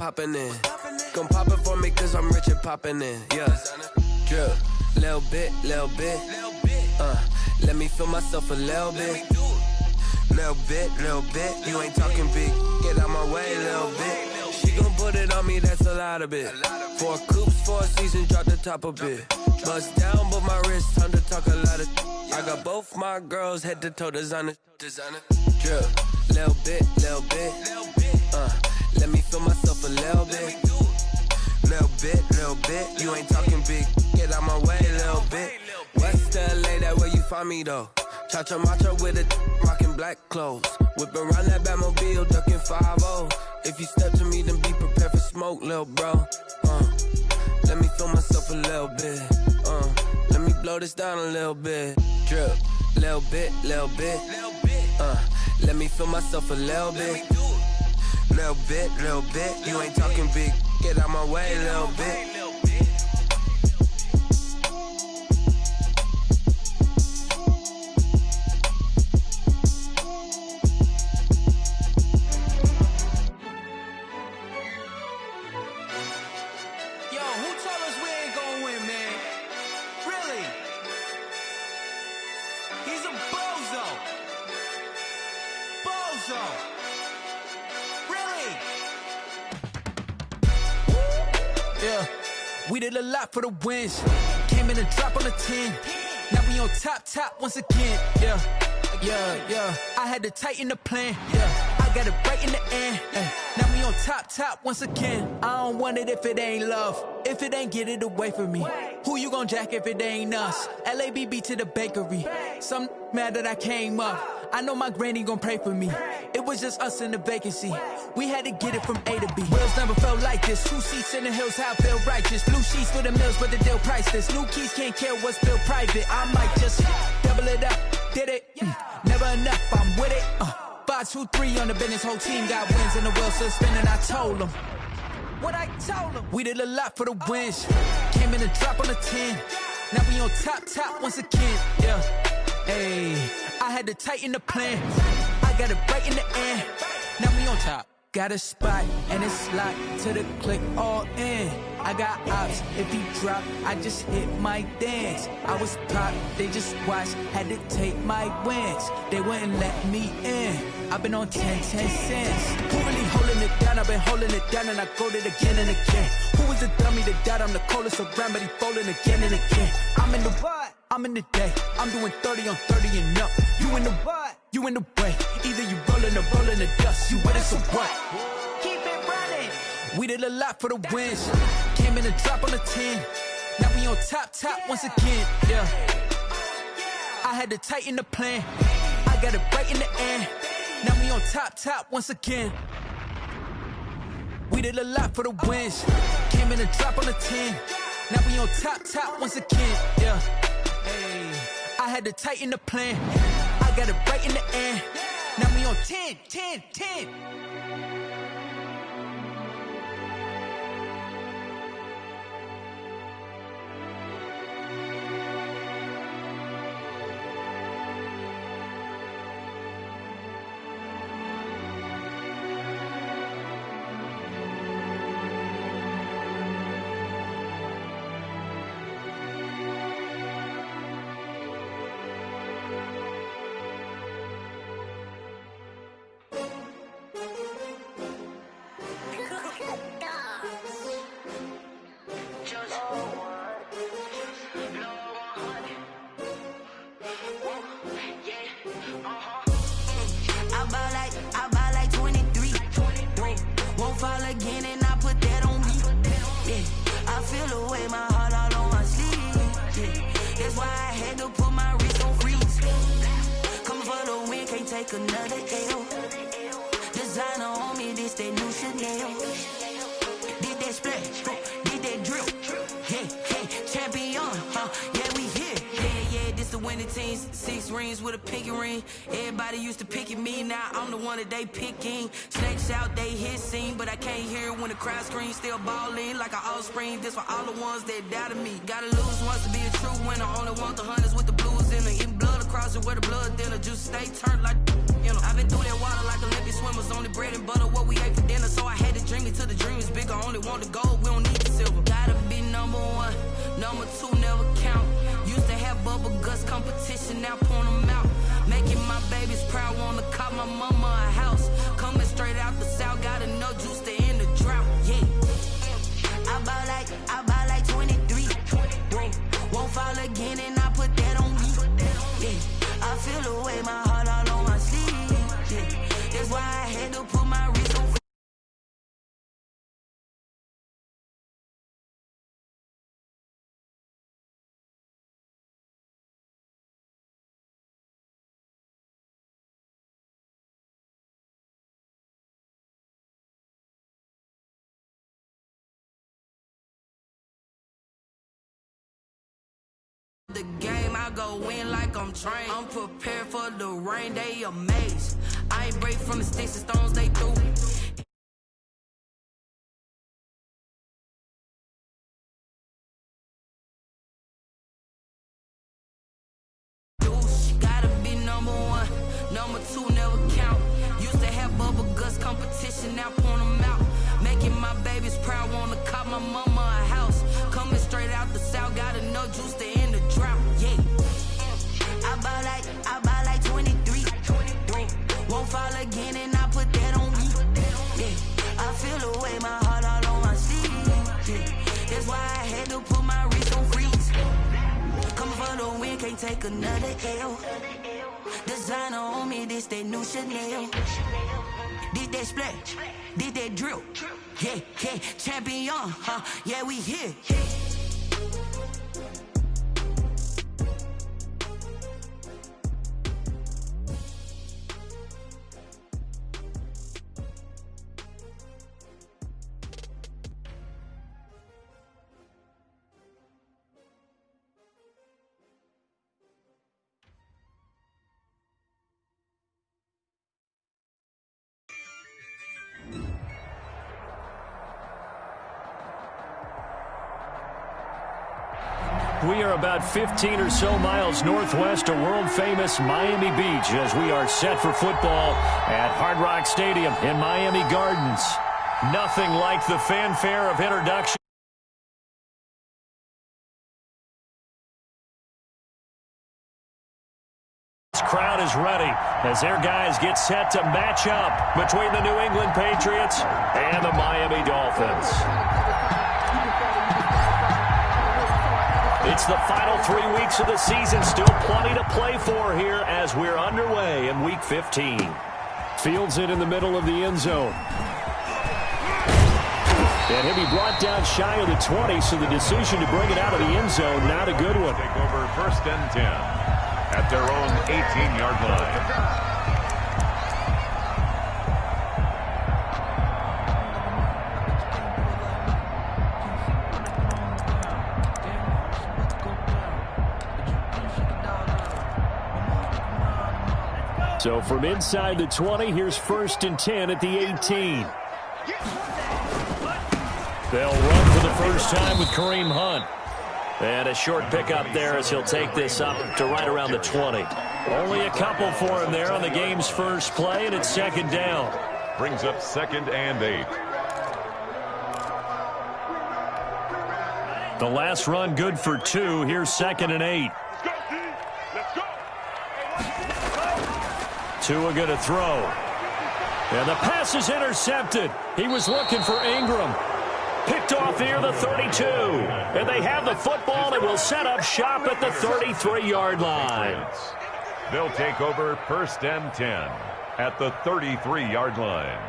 poppin' in. Gon' pop it for me cause I'm rich and poppin' in. Yeah. Drip. Little bit. Let me feel myself a little bit. Little bit. You ain't talking big. Get out my way, little bit. She gon' put it on me, that's a lot of it. 4 coops, 4 seasons, drop the top a bit. Bust down, but my wrist, time to talk a lot of. I got both my girls head to toe designer. Drip, little bit. Let me feel myself a little bit. Little bit. You ain't talking big. Get out my way, little bit. West LA, that where you find me though. Cha-cha matcha with it, rockin' black clothes. Whip around that Batmobile, duckin' 5-0. If you step to me, then be prepared for smoke, lil' bro. Let me feel myself a little bit. Let me blow this down a little bit. Drip, little bit. Let me feel myself a little bit. Little bit. You ain't talking big. Get out my way, little bit. We did a lot for the wins. Came in a drop on the 10. Now we on top once again. Yeah. I had to tighten the plan. Yeah. I got it right in the end. Now we on top once again. I don't want it if it ain't love. If it ain't, get it away from me. Who you gon' jack if it ain't us? LABB to the bakery. Some mad that I came up. I know my granny gon' pray for me. It was just us in the vacancy. We had to get it from A to B. Wheels never felt like this. 2 seats in the hills, how I feel righteous. Blue sheets for the mills, but the deal priceless. New keys can't care what's built private. I might just double it up. Did it? Never enough, I'm with it. 5, 2, 3 on the business. Whole team got wins and the wheels still spinning. I told them what I told them. We did a lot for the wins. Came in a drop on the 10. Now we on top once again. Yeah. Hey, I had to tighten the plan. I got it right in the end. Now we on top. Got a spot and it's locked to the click all in. I got ops, if he drop, I just hit my dance. I was pop, they just watched, had to take my wins. They wouldn't let me in. I've been on 10 cents. Who really holding it down? I've been holding it down and I go it again and again. Who was the dummy that died? I'm the coldest around, but he folding again and again. I'm in the what? I'm in the day. I'm doing 30 on 30 and up. You in the what? You in the way. Either you rolling or rolling the dust. You with it, so what? Keep it running. We did a lot for the wins. Came in a drop on the 10. Now we on top once again. Yeah. I had to tighten the plan. I got it right in the end. Now we on top once again. We did a lot for the wins. Came in a drop on the 10. Now we on top once again. Yeah. Hey, I had to tighten the plan. I got it right in the end. Now we on 10. Another L. Designer on me, this that new Chanel. Did that splash, did that drill. Yeah, champion, yeah, we here. Yeah, this the winning teams. 6 rings with a pinky ring. Everybody used to pick at me, now I'm the one that they picking. Snakes out, they hit scene, but I can't hear it when the crowd screams. Still ballin' like an offspring. This for all the ones that doubted me. Gotta lose once to be a true winner. Only want the hunters with the blues in the eating blood across it where the blood dinner. Juice stay turned like. You know, I've been through that water like Olympic swimmers. Only bread and butter, what we ate for dinner. So I had to dream it till the dream was big. want the gold, we don't need the silver. Gotta be number one, number two never count. Used to have bubble guts competition, now point them out. Making my babies proud, wanna call my mama a house. Coming straight out the south, got enough juice to end the drought. Yeah, I buy like 23. Won't fall again, and I put that on me. Yeah, I feel the way, my heart all on my sleeve. Yeah, that's why I had to put my wrist on. The game, I go win like I'm trained. I'm prepared for the rain, they amazed. I ain't break from the sticks and stones they threw. Gotta be number one, number two never count. Used to have bubble guts competition, now point them out. Making my babies proud, wanna call my mama a house. Coming straight out the south, got enough juice to end the drought. Yeah, I buy like 23. Won't fall again, and I put that on me. Yeah, I feel the way, my heart all on my sleeve. Yeah, that's why I had to put my wrist on freeze. Coming for the win, can't take another L. Designer on me, this that new Chanel. Did that splash, did that drill. Yeah, yeah, champion, yeah, we here. We are about 15 or so miles northwest of world-famous Miami Beach as we are set for football at Hard Rock Stadium in Miami Gardens. Nothing like the fanfare of introduction. This crowd is ready as their guys get set to match up between the New England Patriots and the Miami Dolphins. It's the final 3 weeks of the season. Still plenty to play for here as we're underway in Week 15. Fields it in the middle of the end zone. And he'll be brought down shy of the 20, so the decision to bring it out of the end zone, not a good one. Take over 1st and 10 at their own 18-yard line. So from inside the 20, here's 1st and 10 at the 18. They'll run for the first time with Kareem Hunt. And a short pickup there as he'll take this up to right around the 20. Only a couple for him there on the game's first play, and it's 2nd down. Brings up 2nd and 8. The last run good for 2. Here's 2nd and 8. Tua going to throw. And the pass is intercepted. He was looking for Ingram. Picked off near the 32. And they have the football and will set up shop at the 33-yard line. They'll take over 1st and 10 at the 33-yard line.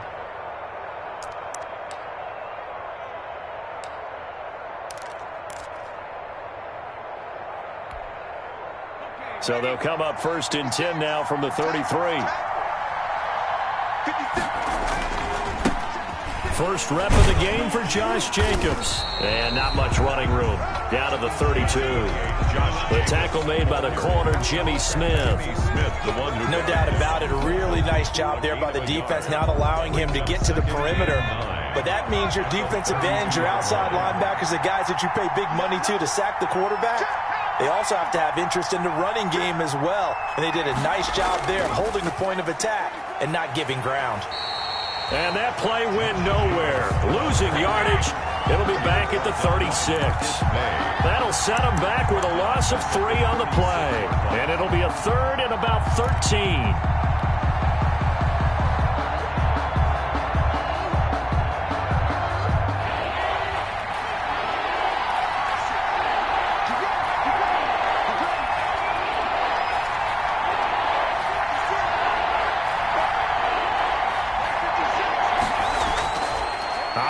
So they'll come up 1st and 10 now from the 33. First rep of the game for Josh Jacobs. And not much running room. Down to the 32. The tackle made by the corner, Jimmy Smith. No doubt about it. A really nice job there by the defense, not allowing him to get to the perimeter. But that means your defensive ends, your outside linebackers, the guys that you pay big money to sack the quarterback, they also have to have interest in the running game as well. And they did a nice job there holding the point of attack and not giving ground. And that play went nowhere. Losing yardage It'll be back at the 36. That'll set them back with a loss of 3 on the play. And it'll be a third and about 13.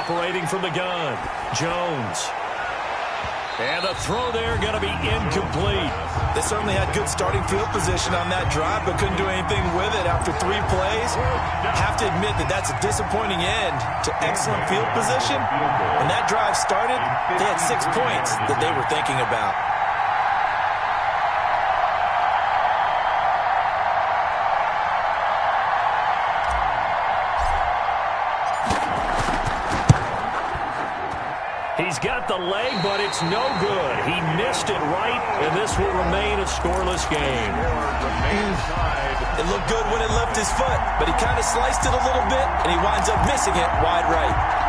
Operating from the gun, Jones. And the throw there going to be incomplete. They certainly had good starting field position on that drive, but couldn't do anything with it after 3 plays. Have to admit that that's a disappointing end to excellent field position. When that drive started, they had 6 points that they were thinking about. He's got the leg, but it's no good. He missed it right, and this will remain a scoreless game. It looked good when it left his foot, but he kind of sliced it a little bit, and he winds up missing it wide right.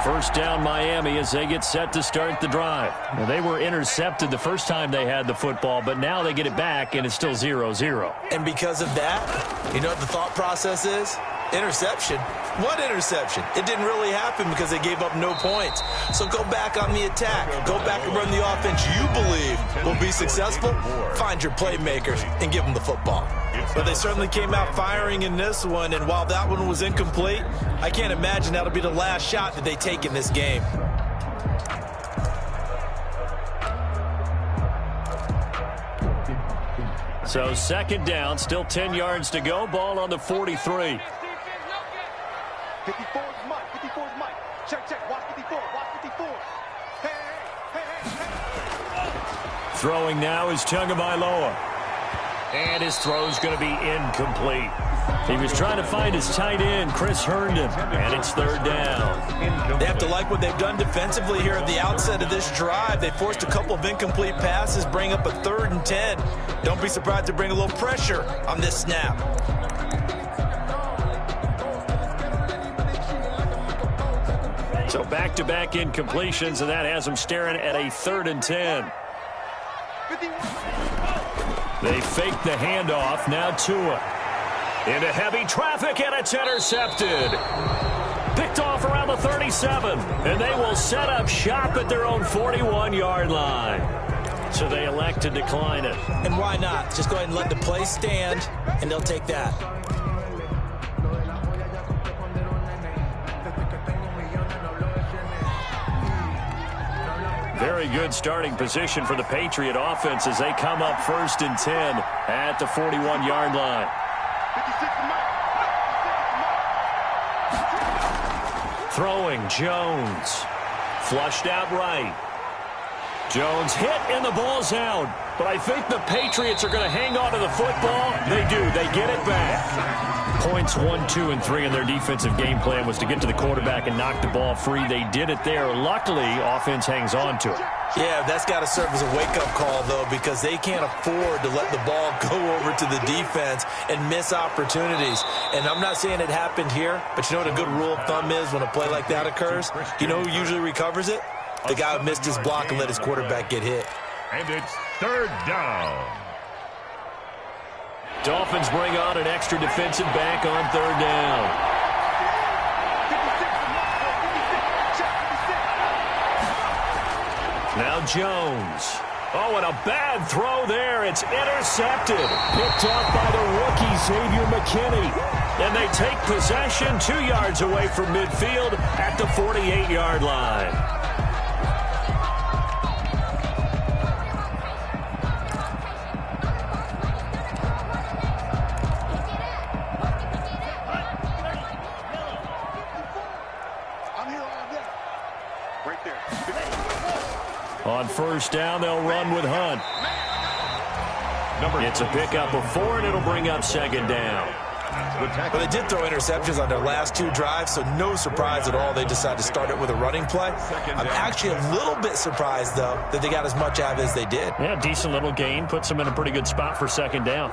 First down Miami as they get set to start the drive. Well, they were intercepted the first time they had the football, but now they get it back, and it's still 0-0. And because of that, you know what the thought process is? Interception. What interception? It didn't really happen because they gave up no points. So go back on the attack. Go back and run the offense you believe will be successful. Find your playmakers and give them the football. But they certainly came out firing in this one, and while that one was incomplete, I can't imagine that'll be the last shot that they take in this game. So second down, still 10 yards to go. Ball on the 43. 54 is Mike. 54 is Mike. Check. Watch 54. Watch 54. Hey. Throwing now is Tagovailoa. And his throw's going to be incomplete. He was trying to find his tight end, Chris Herndon, and it's third down. They have to like what they've done defensively here at the outset of this drive. They forced a couple of incomplete passes, bring up a 3rd and 10. Don't be surprised to bring a little pressure on this snap. So back-to-back incompletions, and that has them staring at a 3rd and 10. They fake the handoff. Now Tua. Into heavy traffic, and it's intercepted. Picked off around the 37, and they will set up shop at their own 41-yard line. So they elect to decline it. And why not? Just go ahead and let the play stand, and they'll take that. Very good starting position for the Patriot offense as they come up 1st and 10 at the 41-yard line. Throwing, Jones. Flushed out right. Jones hit, and the ball's out. But I think the Patriots are going to hang on to the football. They do. They get it back. Points 1, 2, and 3 in their defensive game plan was to get to the quarterback and knock the ball free. They did it there. Luckily, offense hangs on to it. Yeah, that's got to serve as a wake-up call, though, because they can't afford to let the ball go over to the defense and miss opportunities. And I'm not saying it happened here, but you know what a good rule of thumb is when a play like that occurs? You know who usually recovers it? The guy who missed his block and let his quarterback get hit. And it's 3rd down. Dolphins bring on an extra defensive back on 3rd down. Now Jones. Oh, and a bad throw there. It's intercepted. Picked off by the rookie Xavier McKinney. And they take possession 2 yards away from midfield at the 48-yard line. On 1st down, they'll run with Hunt. It's a pickup of 4, and it'll bring up 2nd down. the tackle. But they did throw interceptions on their last 2 drives, so no surprise at all they decided to start it with a running play. I'm actually a little bit surprised, though, that they got as much out of it as they did. Yeah, decent little gain. Puts them in a pretty good spot for second down.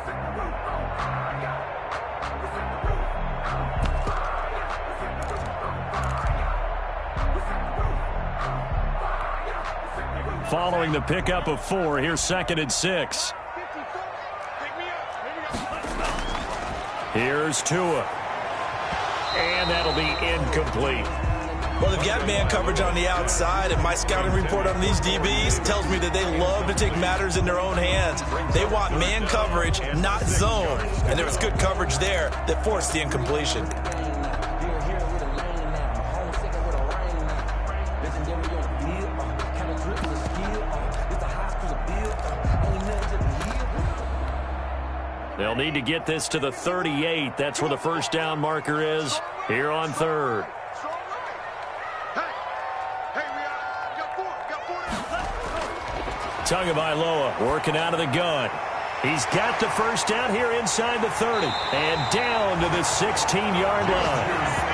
Following the pickup of 4, here's 2nd and 6. Here's Tua. And that'll be incomplete. Well, they've got man coverage on the outside, and my scouting report on these DBs tells me that they love to take matters in their own hands. They want man coverage, not zone. And there was good coverage there that forced the incompletion. They'll need to get this to the 38. That's where the first down marker is here on 3rd. Tagovailoa working out of the gun. He's got the first down here inside the 30 and down to the 16-yard line.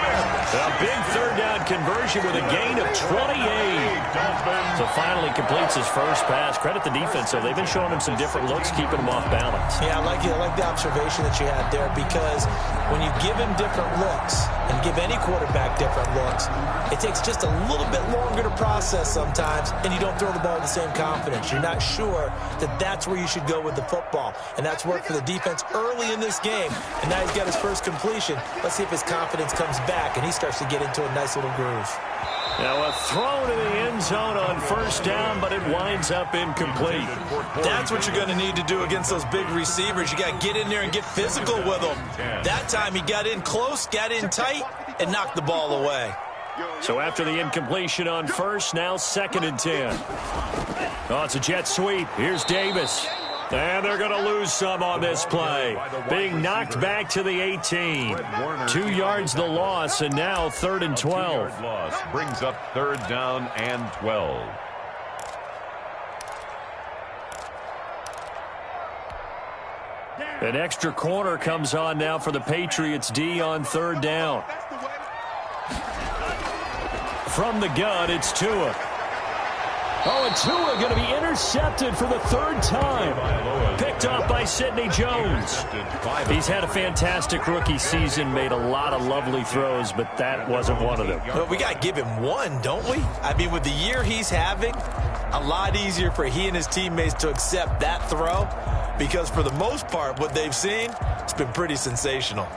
A big 3rd down conversion with a gain of 28. So finally completes his first pass. Credit the defense, though. They've been showing him some different looks, keeping him off balance. Yeah, I like the observation that you had there, because when you give him different looks and give any quarterback different looks, it takes just a little bit longer to process sometimes, and you don't throw the ball with the same confidence. You're not sure that that's where you should go with the football, and that's worked for the defense early in this game, and now he's got his first completion. Let's see if his confidence comes back and he starts to get into a nice little groove. Now a throw to the end zone on first down, but it winds up incomplete. That's what you're going to need to do against those big receivers. You got to get in there and get physical with them. That time he got in close, got in tight, and knocked the ball away. So after the incompletion on first, now 2nd and 10. Oh, it's a jet sweep. Here's Davis. And they're going to lose some on this play. Being knocked back to the 18. 2 yards the loss, and now 3rd and 12. Loss brings up 3rd down and 12. An extra corner comes on now for the Patriots D on 3rd down. From the gun, it's Tua. Oh, and Tua going to be intercepted for the 3rd time. Picked off by Sidney Jones. He's had a fantastic rookie season, made a lot of lovely throws, but that wasn't one of them. Well, we got to give him one, don't we? I mean, with the year he's having, a lot easier for he and his teammates to accept that throw, because for the most part, what they've seen, it's been pretty sensational.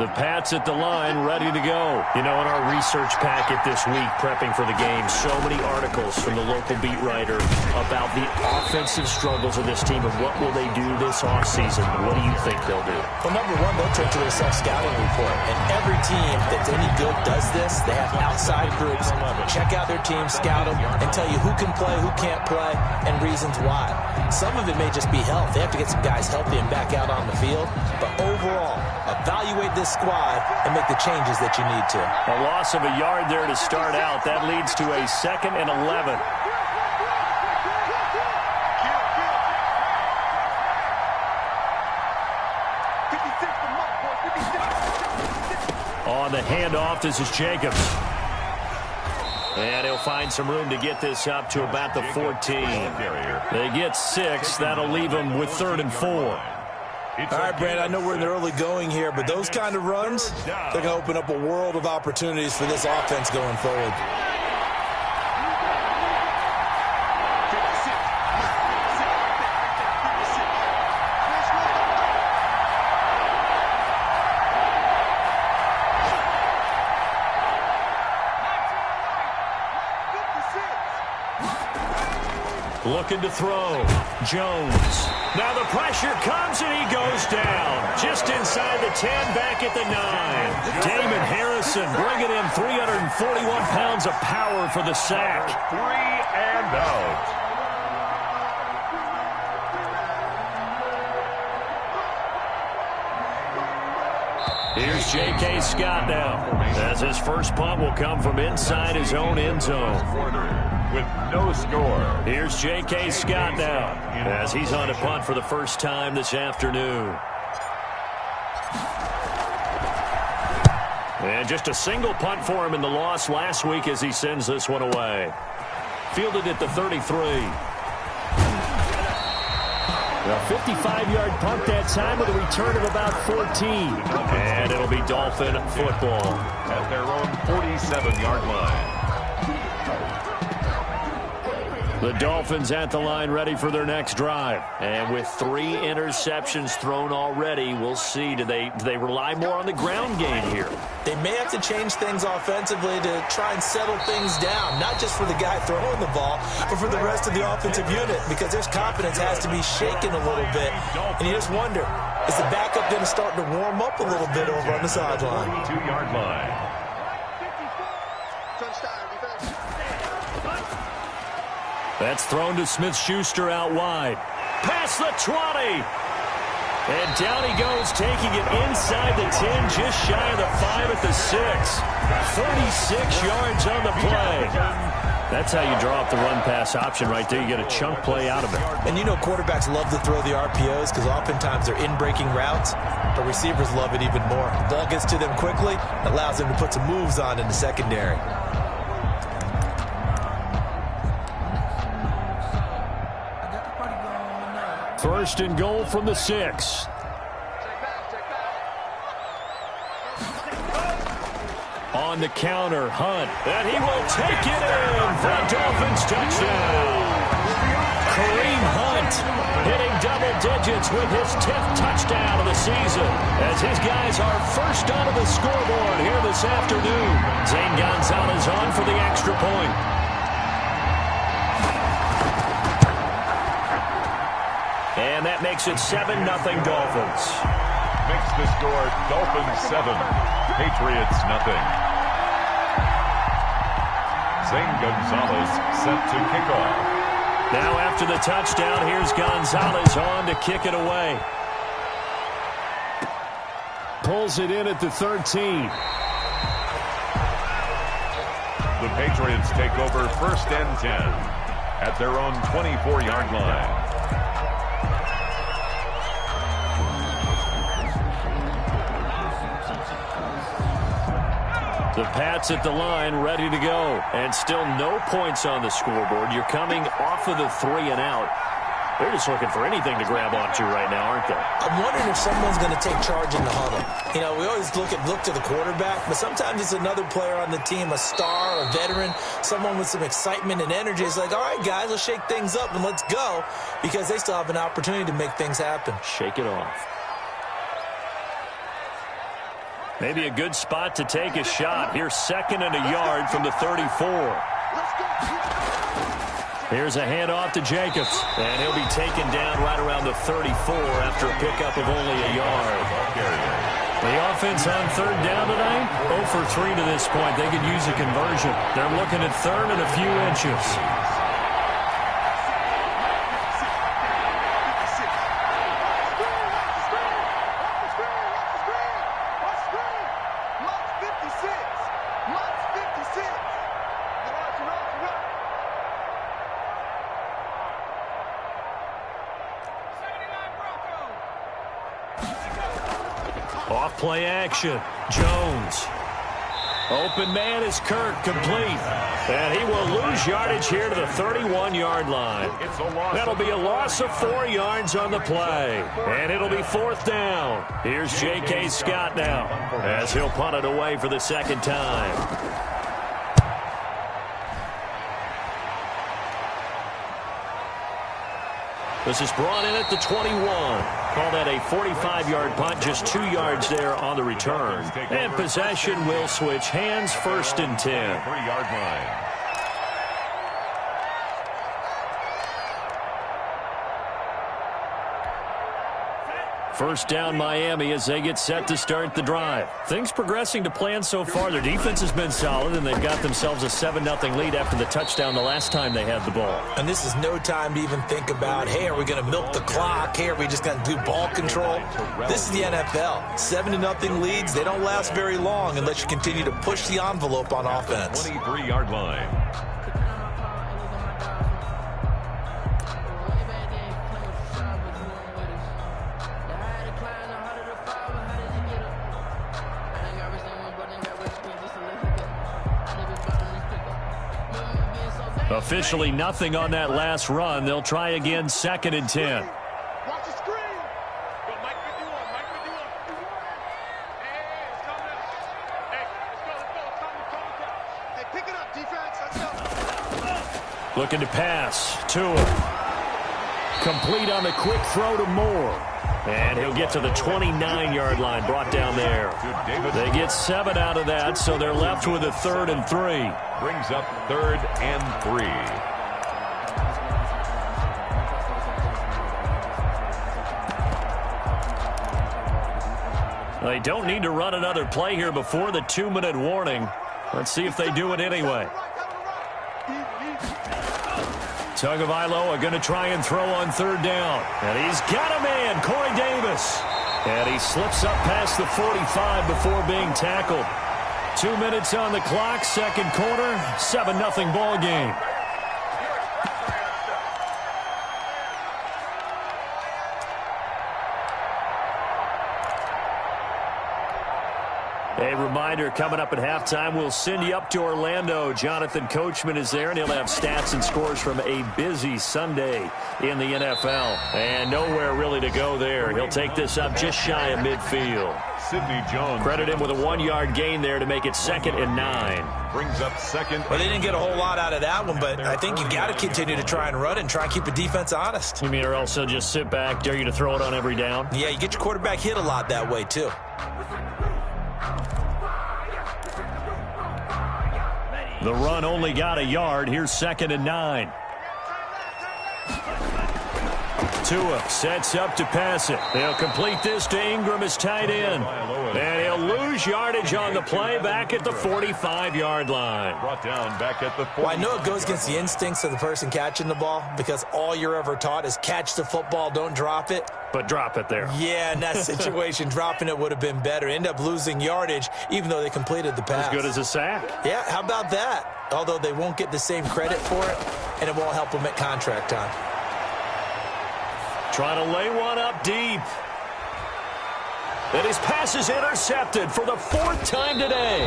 The Pats at the line, ready to go. You know, in our research packet this week, prepping for the game, so many articles from the local beat writer about the offensive struggles of this team and what will they do this offseason. What do you think they'll do? Well, number one, they'll turn to their self-scouting report. And every team that's any good does this. They have outside groups. Check out their team, scout them, and tell you who can play, who can't play, and reasons why. Some of it may just be health. They have to get some guys healthy and back out on the field. But overall, evaluate this squad and make the changes that you need to. A loss of a yard there to start out. That leads to a 2nd and 11. On the handoff, this is Jacobs. And he'll find some room to get this up to about the 14. They get 6. That'll leave them with 3rd and 4. All right, Brandon, I know we're in the early going here, but those kind of runs, they're going to open up a world of opportunities for this offense going forward. Looking to throw. Jones. Now the pressure comes and he goes down. Just inside the 10, back at the 9. Damon Harrison bringing in 341 pounds of power for the sack. 3 and out. Here's J.K. Scott now, as his first punt will come from inside his own end zone. With no score. Here's J.K. Scott now, as he's on a punt for the first time this afternoon. And just a single punt for him in the loss last week as he sends this one away. Fielded at the 33. A 55-yard punt that time with a return of about 14. And it'll be Dolphin football. At their own 47-yard line. The Dolphins at the line ready for their next drive. And with 3 interceptions thrown already, we'll see. Do they rely more on the ground game here? They may have to change things offensively to try and settle things down, not just for the guy throwing the ball, but for the rest of the offensive unit, because their confidence has to be shaken a little bit. And you just wonder, is the backup going to start to warm up a little bit over on the sideline? 42-yard line. That's thrown to Smith-Schuster out wide. Past the 20. And down he goes, taking it inside the 10, just shy of the 5 at the 6. 36 yards on the play. That's how you draw up the run-pass option right there. You get a chunk play out of it. And you know quarterbacks love to throw the RPOs because oftentimes they're in-breaking routes, but receivers love it even more. The ball gets to them quickly, allows them to put some moves on in the secondary. First and goal from the 6. On the counter, Hunt. And he will take it in for a Dolphins touchdown. Kareem Hunt hitting double digits with his 10th touchdown of the season as his guys are first onto the scoreboard here this afternoon. Zane Gonzalez on for the extra point. And that makes it 7-0 Dolphins. Makes the score Dolphins 7, Patriots 0. Zane Gonzalez set to kick off. Now after the touchdown, here's Gonzalez on to kick it away. Pulls it in at the 13. The Patriots take over first and 10 at their own 24-yard line. The Pats at the line, ready to go. And still no points on the scoreboard. You're coming off of the 3 and out. They're just looking for anything to grab onto right now, aren't they? I'm wondering if someone's going to take charge in the huddle. You know, we always look to the quarterback, but sometimes it's another player on the team, a star, a veteran, someone with some excitement and energy. It's like, all right, guys, let's shake things up and let's go, because they still have an opportunity to make things happen. Shake it off. Maybe a good spot to take a shot. Here's 2nd and a yard from the 34. Here's a handoff to Jacobs. And he'll be taken down right around the 34 after a pickup of only a yard. The offense on 3rd down tonight, 0 for 3 to this point. They could use a conversion. They're looking at 3rd and a few inches. Off-play action. Jones. Open man is Kirk, complete. And he will lose yardage here to the 31-yard line. That'll be a loss of 4 yards on the play. And it'll be 4th down. Here's J.K. Scott now as he'll punt it away for the 2nd time. This is brought in at the 21. Call that a 45-yard punt, just 2 yards there on the return. And possession will switch hands, 1st and 10. 3-yard line. First down Miami as they get set to start the drive. Things progressing to plan so far. Their defense has been solid, and they've got themselves a 7-0 lead after the touchdown the last time they had the ball. And this is no time to even think about, hey, are we going to milk the clock? Hey, are we just going to do ball control? This is the NFL. 7-0 leads, they don't last very long unless you continue to push the envelope on offense. 23-yard line. Officially nothing on that last run. They'll try again, 2nd and 10. Watch the screen. Go, Mike 51. Mike 51. Hey, it's coming up. Hey, let's go. Hey, pick it up, defense. Let's go. Looking to pass. Tua. Complete on the quick throw to Moore. And he'll get to the 29-yard line, brought down there. They get 7 out of that, so they're left with a 3rd and 3. Brings up 3rd and 3. They don't need to run another play here before the 2-minute warning. Let's see if they do it anyway. Tagovailoa going to try and throw on 3rd down. And he's got a man, Corey Davis. And he slips up past the 45 before being tackled. 2 minutes on the clock, 2nd quarter, 7-0 ball game. A reminder, coming up at halftime, we'll send you up to Orlando. Jonathan Coachman is there, and he'll have stats and scores from a busy Sunday in the NFL. And nowhere really to go there. He'll take this up just shy of midfield. Sidney Jones. Credit him with a 1-yard gain there to make it 2nd and 9. Brings up 2nd. Well, they didn't get a whole lot out of that one, but I think you got to continue to try and run and try and keep the defense honest. You mean or else they'll just sit back, dare you to throw it on every down? Yeah, you get your quarterback hit a lot that way, too. The run only got a yard. Here's 2nd and 9. Tua sets up to pass it. They'll complete this to Ingram as tight end. And he'll lose yardage on the play back at the 45-yard line. Brought down back at the 40. Well, I know it goes against the instincts of the person catching the ball because all you're ever taught is catch the football, don't drop it. But drop it there. Yeah, in that situation, dropping it would have been better. End up losing yardage even though they completed the pass. As good as a sack. Yeah, how about that? Although they won't get the same credit for it, and it won't help them at contract time. Trying to lay one up deep. And his pass is intercepted for the 4th time today.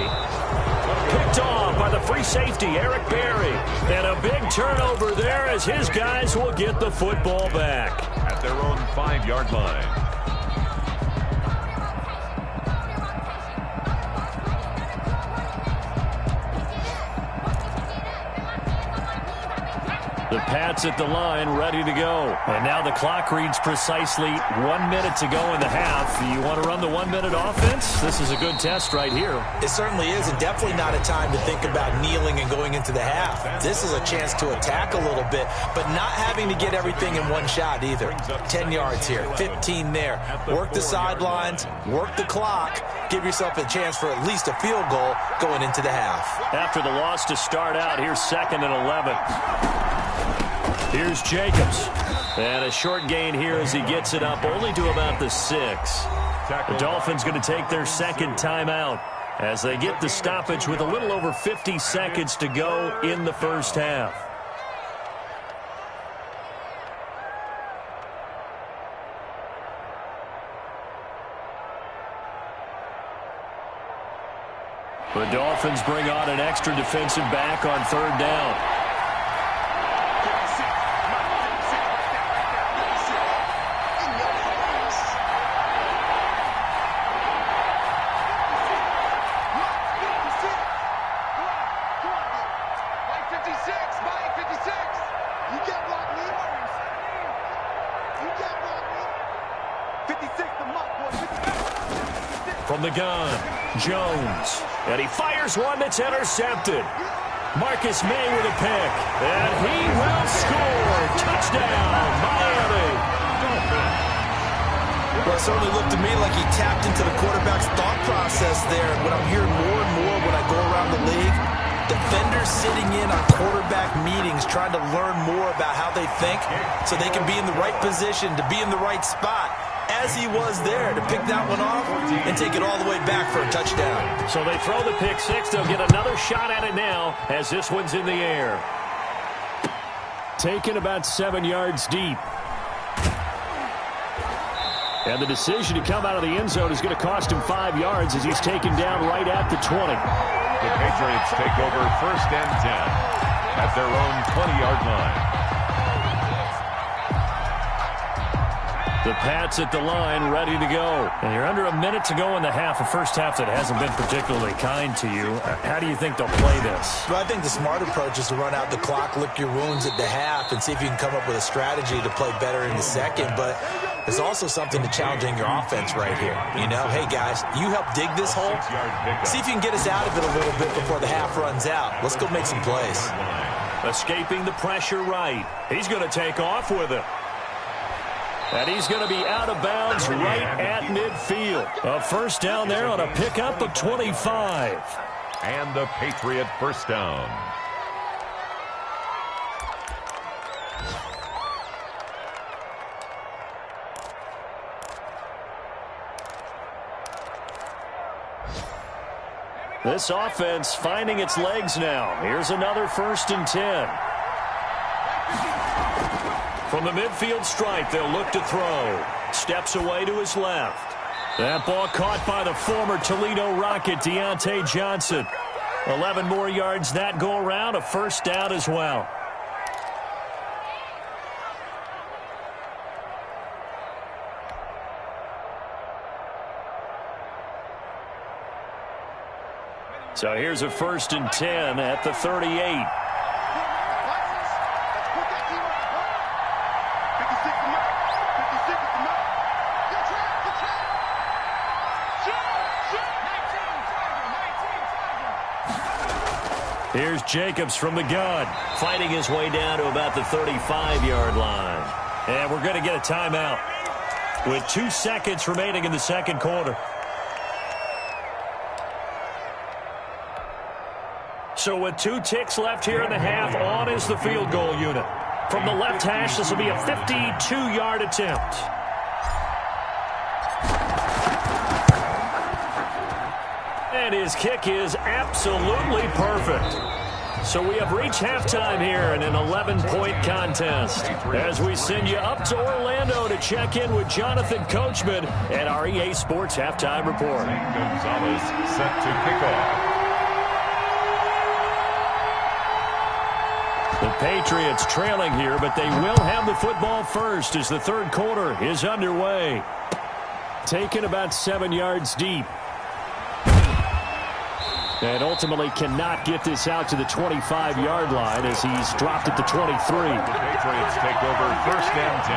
Picked off by the free safety, Eric Berry. And a big turnover there as his guys will get the football back. At their own 5-yard line. The Pats at the line, ready to go. And now the clock reads precisely 1 minute to go in the half. You want to run the 1-minute offense? This is a good test right here. It certainly is, and definitely not a time to think about kneeling and going into the half. This is a chance to attack a little bit, but not having to get everything in one shot either. 10 yards here, 15 there. Work the sidelines, work the clock. Give yourself a chance for at least a field goal going into the half. After the loss to start out, here's 2nd and 11. Here's Jacobs. And a short gain here as he gets it up only to about the 6. The Dolphins going to take their 2nd timeout as they get the stoppage with a little over 50 seconds to go in the first half. The Dolphins bring on an extra defensive back on 3rd down. From the gun, Jones. And he fires one that's intercepted. Marcus May with a pick. And he will score. Touchdown, Miami. Well, it certainly looked to me like he tapped into the quarterback's thought process there. What I'm hearing more and more when I go around the league, defenders sitting in on quarterback meetings trying to learn more about how they think so they can be in the right position to be in the right spot. As he was there to pick that one off and take it all the way back for a touchdown. So they throw the pick 6. They'll get another shot at it now as this one's in the air. Taken about 7 yards deep. And the decision to come out of the end zone is going to cost him 5 yards as he's taken down right at the 20. The Patriots take over 1st and 10. at their own 20-yard line. The Pats at the line, ready to go. And you're under a minute to go in the half, a first half that hasn't been particularly kind to you. How do you think they'll play this? Well, I think the smart approach is to run out the clock, lick your wounds at the half, and see if you can come up with a strategy to play better in the second. But there's also something to challenging your offense right here. You know, hey, guys, you help dig this hole. See if you can get us out of it a little bit before the half runs out. Let's go make some plays. Escaping the pressure right. He's going to take off with it. And he's going to be out of bounds right at midfield. A first down there on a pickup of 25. And the Patriot first down. This offense finding its legs now. Here's another 1st and 10. From the midfield stripe, they'll look to throw. Steps away to his left. That ball caught by the former Toledo Rocket, Deontay Johnson. 11 more yards that go around, a first down as well. So here's a 1st and 10 at the 38. Here's Jacobs from the gun, fighting his way down to about the 35-yard line. And we're going to get a timeout with 2 seconds remaining in the second quarter. So with 2 ticks left here in the half, on is the field goal unit. From the left hash, this will be a 52-yard attempt. And his kick is absolutely perfect. So we have reached halftime here in an 11-point contest. As we send you up to Orlando to check in with Jonathan Coachman and our EA Sports Halftime Report. Gonzalez set to kick off. The Patriots trailing here, but they will have the football first as the third quarter is underway. Taken about 7 yards deep. And ultimately cannot get this out to the 25-yard line as he's dropped at the 23. The Patriots take over 1st and 10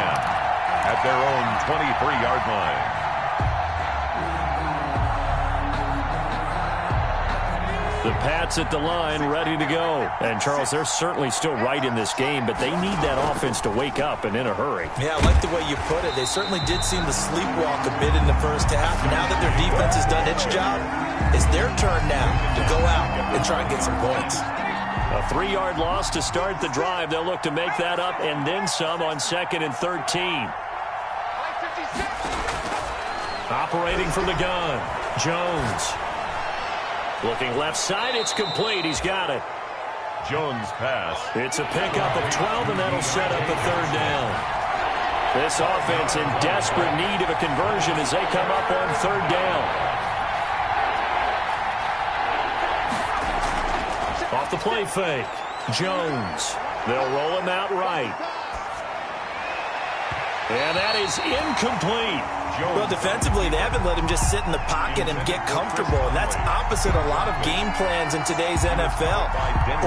at their own 23-yard line. The Pats at the line, ready to go. And, Charles, they're certainly still right in this game, but they need that offense to wake up and in a hurry. Yeah, I like the way you put it. They certainly did seem to sleepwalk a bit in the first half. Now that their defense has done its job, it's their turn now to go out and try and get some points. A 3-yard loss to start the drive. They'll look to make that up and then some on 2nd and 13. Operating from the gun, Jones. Looking left side, it's complete. He's got it. Jones pass. It's a pickup of 12, and that'll set up a 3rd down. This offense in desperate need of a conversion as they come up on 3rd down. Off the play fake, Jones. They'll roll him out right. And that is incomplete. Well, defensively, they haven't let him just sit in the pocket and get comfortable, and that's opposite a lot of game plans in today's NFL.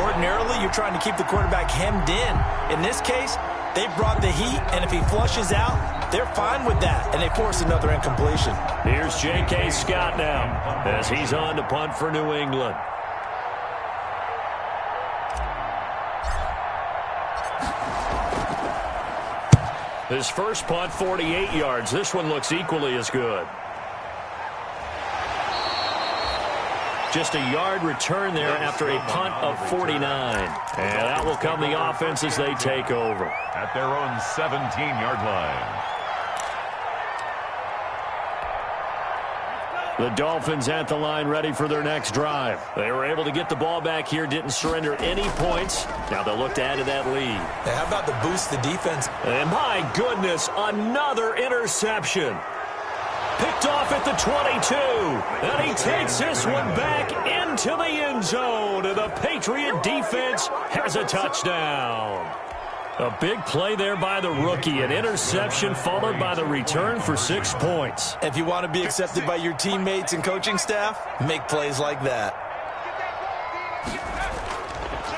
Ordinarily, you're trying to keep the quarterback hemmed in. In this case, they brought the heat, and if he flushes out, they're fine with that, and they force another incompletion. Here's J.K. Scott now as he's on to punt for New England. His first punt, 48 yards. This one looks equally as good. Just a yard return there after a punt of 49. And that will come the offense as they take over. At their own 17-yard line. The Dolphins at the line ready for their next drive. They were able to get the ball back here, didn't surrender any points. Now they'll look to add to that lead. How about the boost the defense? And my goodness, another interception. Picked off at the 22. And he takes this one back into the end zone. And the Patriot defense has a touchdown. A big play there by the rookie. An interception followed by the return for 6 points. If you want to be accepted by your teammates and coaching staff, make plays like that.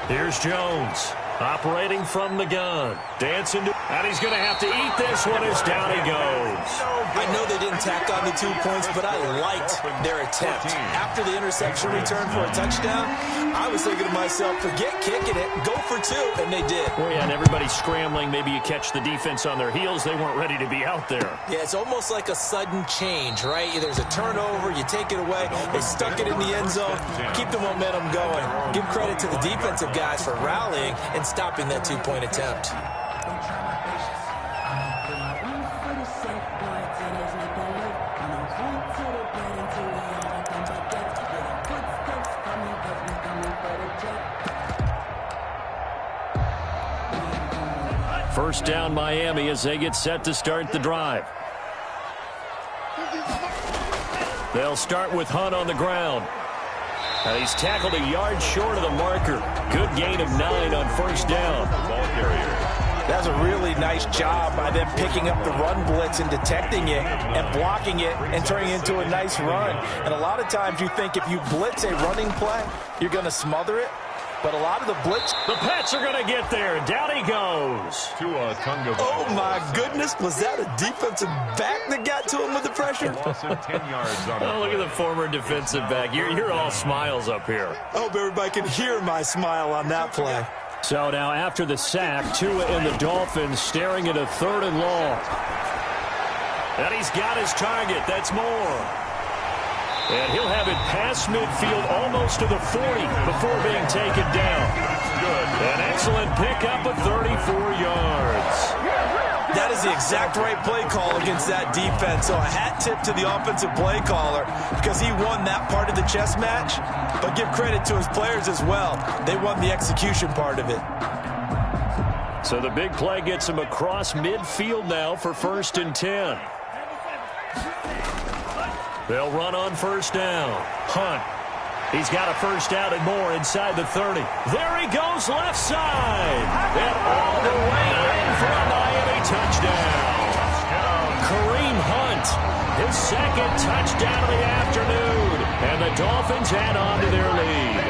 Here's Jones, operating from the gun. Dancing, and he's going to have to eat this one as down he goes. I know they didn't tack on the 2 points, but I liked their attempt. After the interception return for a touchdown, I was thinking to myself, forget kicking it, go for 2, and they did. Well, yeah, and everybody's scrambling. Maybe you catch the defense on their heels. They weren't ready to be out there. Yeah, it's almost like a sudden change, right? There's a turnover, you take it away, they stuck it in the end zone, keep the momentum going. Give credit to the defensive guys for rallying and stopping that 2-point attempt. First down, Miami, as they get set to start the drive. They'll start with Hunt on the ground. Now he's tackled a yard short of the marker. Good gain of 9 on first down. Ball carrier. That's a really nice job by them picking up the run blitz and detecting it and blocking it and turning it into a nice run. And a lot of times you think if you blitz a running play, you're going to smother it. But a lot of the blitz... The Pats are going to get there. Down he goes. Oh, my goodness. Was that a defensive back that got to him with the pressure? Oh, look at the former defensive back. You're all smiles up here. I hope everybody can hear my smile on that play. So now after the sack, Tua and the Dolphins staring at a 3rd and long. And he's got his target. That's more. And he'll have it past midfield almost to the 40 before being taken down. Good. An excellent pickup of 34 yards. That is the exact right play call against that defense. So a hat tip to the offensive play caller because he won that part of the chess match. But give credit to his players as well. They won the execution part of it. So the big play gets him across midfield now for 1st and 10. They'll run on first down. Hunt. He's got a first down and more inside the 30. There he goes left side. And all the way in for a Miami touchdown. Kareem Hunt, his 2nd touchdown of the afternoon. And the Dolphins add on to their lead.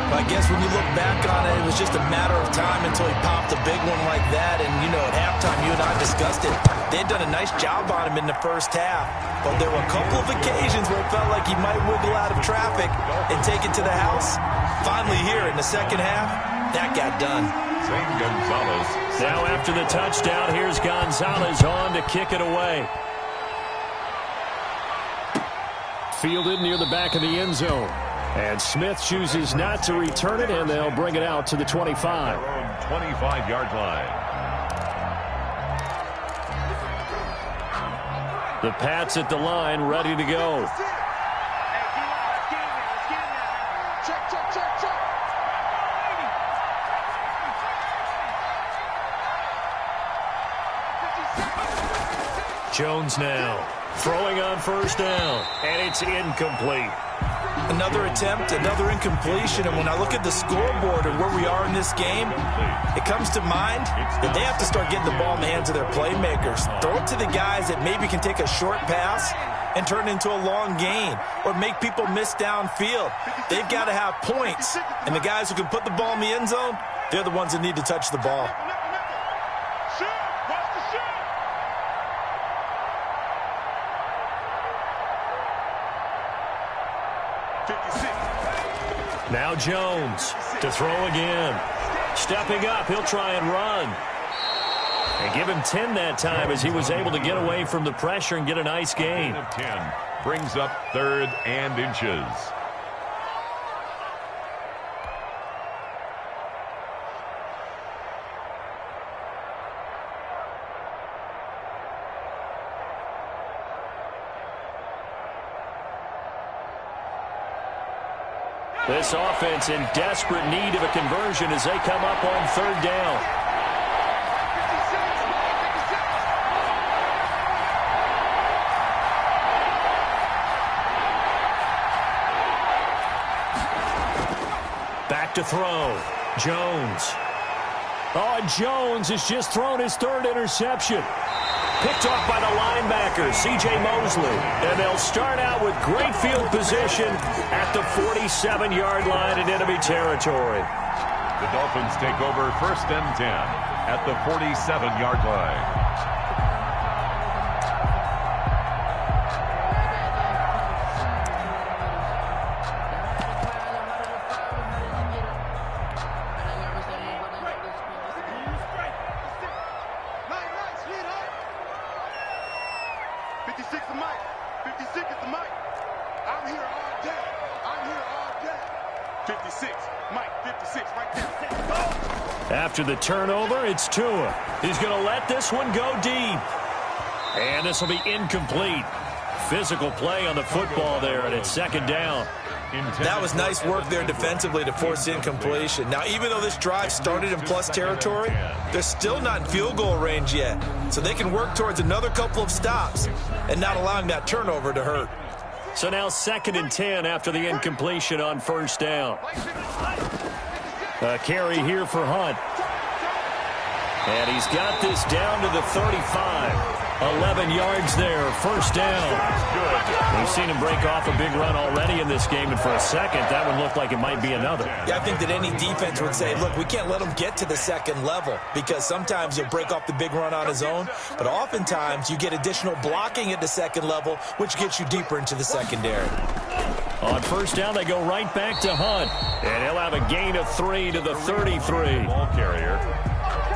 I guess when you look back on it, it was just a matter of time until he popped a big one like that. And, you know, at halftime, you and I discussed it. They had done a nice job on him in the first half. But there were a couple of occasions where it felt like he might wiggle out of traffic and take it to the house. Finally here in the second half, that got done. Gonzalez. Now after the touchdown, here's Gonzalez on to kick it away. Fielded near the back of the end zone. And Smith chooses not to return it, and they'll bring it out to the 25. 25-yard line. The Pats at the line, ready to go. Jones now throwing on first down, and it's incomplete. Another attempt, another incompletion, and when I look at the scoreboard and where we are in this game, it comes to mind that they have to start getting the ball in the hands of their playmakers. Throw it to the guys that maybe can take a short pass and turn it into a long gain or make people miss downfield. They've got to have points, and the guys who can put the ball in the end zone, they're the ones that need to touch the ball. Now Jones to throw again. Stepping up, he'll try and run. And give him 10 that time as he was able to get away from the pressure and get a nice gain. 10 brings up 3rd and inches. This offense in desperate need of a conversion as they come up on 3rd down. to throw. Jones. Oh, and Jones has just thrown his third interception. Picked off by the linebacker, C.J. Mosley. And they'll start out with great field position at the 47-yard line in enemy territory. The Dolphins take over 1st and 10 at the 47-yard line. After the turnover, it's Tua. He's going to let this one go deep. And this will be incomplete. Physical play on the football there, and it's 2nd down. That was nice work there defensively to force incompletion. Now, even though this drive started in plus territory, they're still not in field goal range yet. So they can work towards another couple of stops and not allowing that turnover to hurt. So now 2nd and 10 after the incompletion on 1st down. A carry here for Hunt. And he's got this down to the 35. 11 yards there, 1st down. We've seen him break off a big run already in this game, and for a second, that one looked like it might be another. Yeah, I think that any defense would say, look, we can't let him get to the 2nd level, because sometimes he'll break off the big run on his own, but oftentimes you get additional blocking at the 2nd level, which gets you deeper into the secondary. On 1st down, they go right back to Hunt, and he'll have a gain of 3 to the 33. Ball carrier.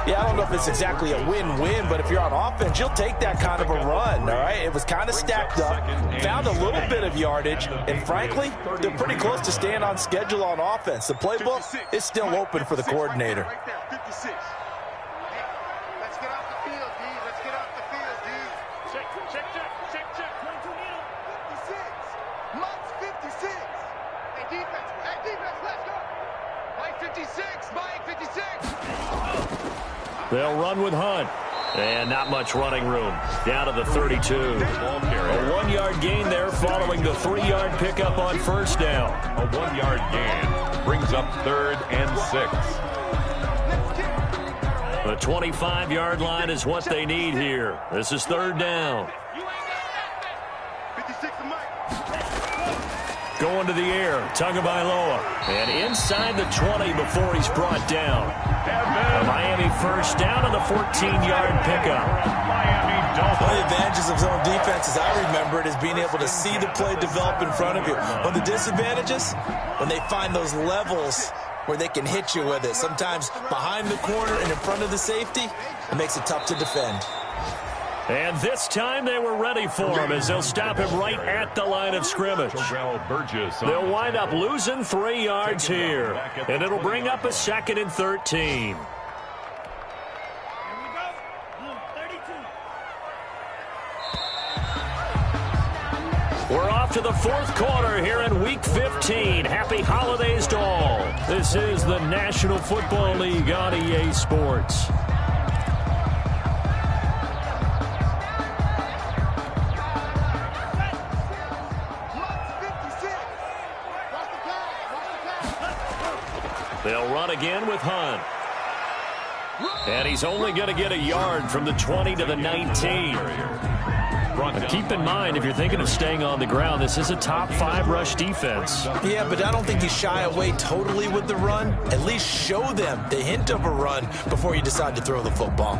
Yeah, I don't know if it's exactly a win-win, but if you're on offense, you'll take that kind of a run, all right? It was kind of stacked up, found a little bit of yardage, and frankly, they're pretty close to staying on schedule on offense. The playbook is still open for the coordinator. Right there, 56. Hey, let's get off the field, D. Let's get off the field, D. Check. 56. Mike's 56. Hey, defense, let's go. Mike 56, Mike 56. They'll run with Hunt. And not much running room. Down to the 32. A 1-yard gain there following the 3-yard pickup on 1st down. A 1-yard gain brings up 3rd and 6. The 25-yard line is what they need here. This is 3rd down. 56 to Mike. Going to the air, Tagovailoa. And inside the 20 before he's brought down. A Miami 1st down on the 14-yard pickup. One of the advantages of zone defense, as I remember it, is being able to see the play develop in front of you. One of the disadvantages, when they find those levels where they can hit you with it. Sometimes behind the corner and in front of the safety, it makes it tough to defend. And this time they were ready for him as they'll stop him right at the line of scrimmage. They'll wind up losing 3 yards here, and it'll bring up a 2nd and 13. We're off to the 4th quarter here in Week 15. Happy holidays to all. This is the National Football League on EA Sports. They'll run again with Hunt. And he's only going to get a yard from the 20 to the 19. But keep in mind, if you're thinking of staying on the ground, this is a top 5 rush defense. Yeah, but I don't think you shy away totally with the run. At least show them the hint of a run before you decide to throw the football.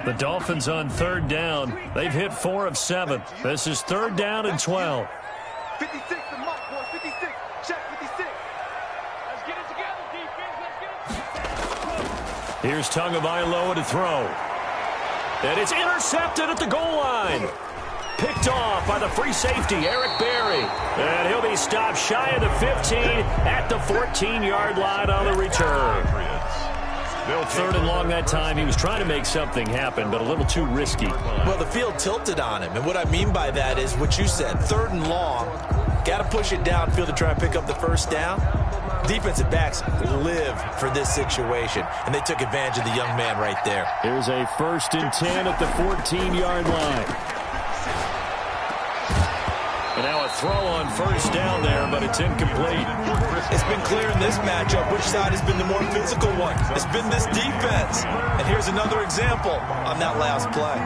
The Dolphins on 3rd down. They've hit 4 of 7. This is 3rd down and 12. 56 to Mike, boy. 56. Check 56. Let's get it together, defense. Let's get it. Here's Tagovailoa to throw. And it's intercepted at the goal line. Picked off by the free safety, Eric Berry. And he'll be stopped shy of the 15 at the 14-yard line on the return. 3rd and long that time. He was trying to make something happen, but a little too risky. Well, the field tilted on him, and what I mean by that is what you said, 3rd and long. Got to push it downfield to try and pick up the 1st down. Defensive backs live for this situation, and they took advantage of the young man right there. Here's a 1st and 10 at the 14-yard line. And now a throw on 1st down there, but it's incomplete. It's been clear in this matchup which side has been the more physical one. It's been this defense. And here's another example on that last play.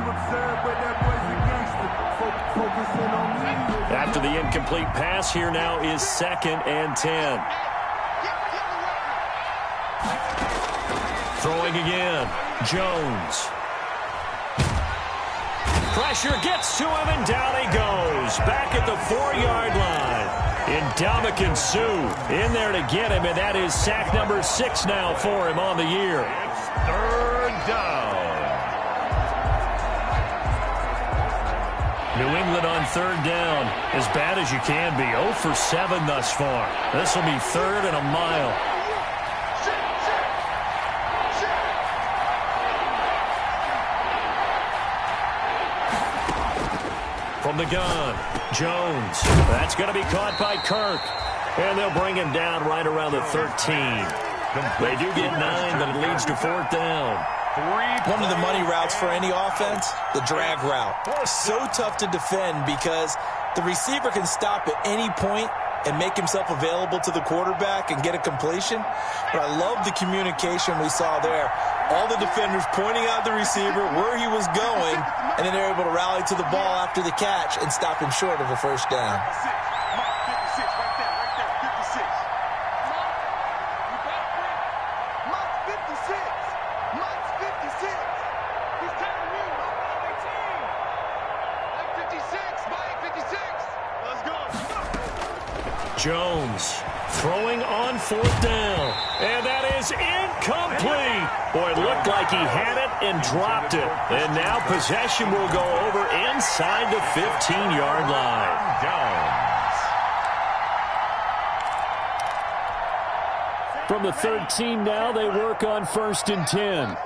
After the incomplete pass, here now is 2nd and 10. Throwing again, Jones. Pressure gets to him, and down he goes. Back at the 4-yard line. Ndamukong Suh in there to get him, and that is sack number 6 now for him on the year. It's 3rd down. New England on 3rd down, as bad as you can be. 0 for 7 thus far. This will be 3rd and a mile. From the gun, Jones. That's going to be caught by Kirk. And they'll bring him down right around the 13. They do get 9, but it leads to 4th down. One of the money routes for any offense, the drag route. So tough to defend because the receiver can stop at any point and make himself available to the quarterback and get a completion. But I love the communication we saw there. All the defenders pointing out the receiver, where he was going, and then they're able to rally to the ball after the catch and stop him short of a 1st down. Jones throwing on 4th down, and that is incomplete. Boy, it looked like he had it and dropped it, and now possession will go over inside the 15-yard line. From the 13 now, they work on 1st and 10.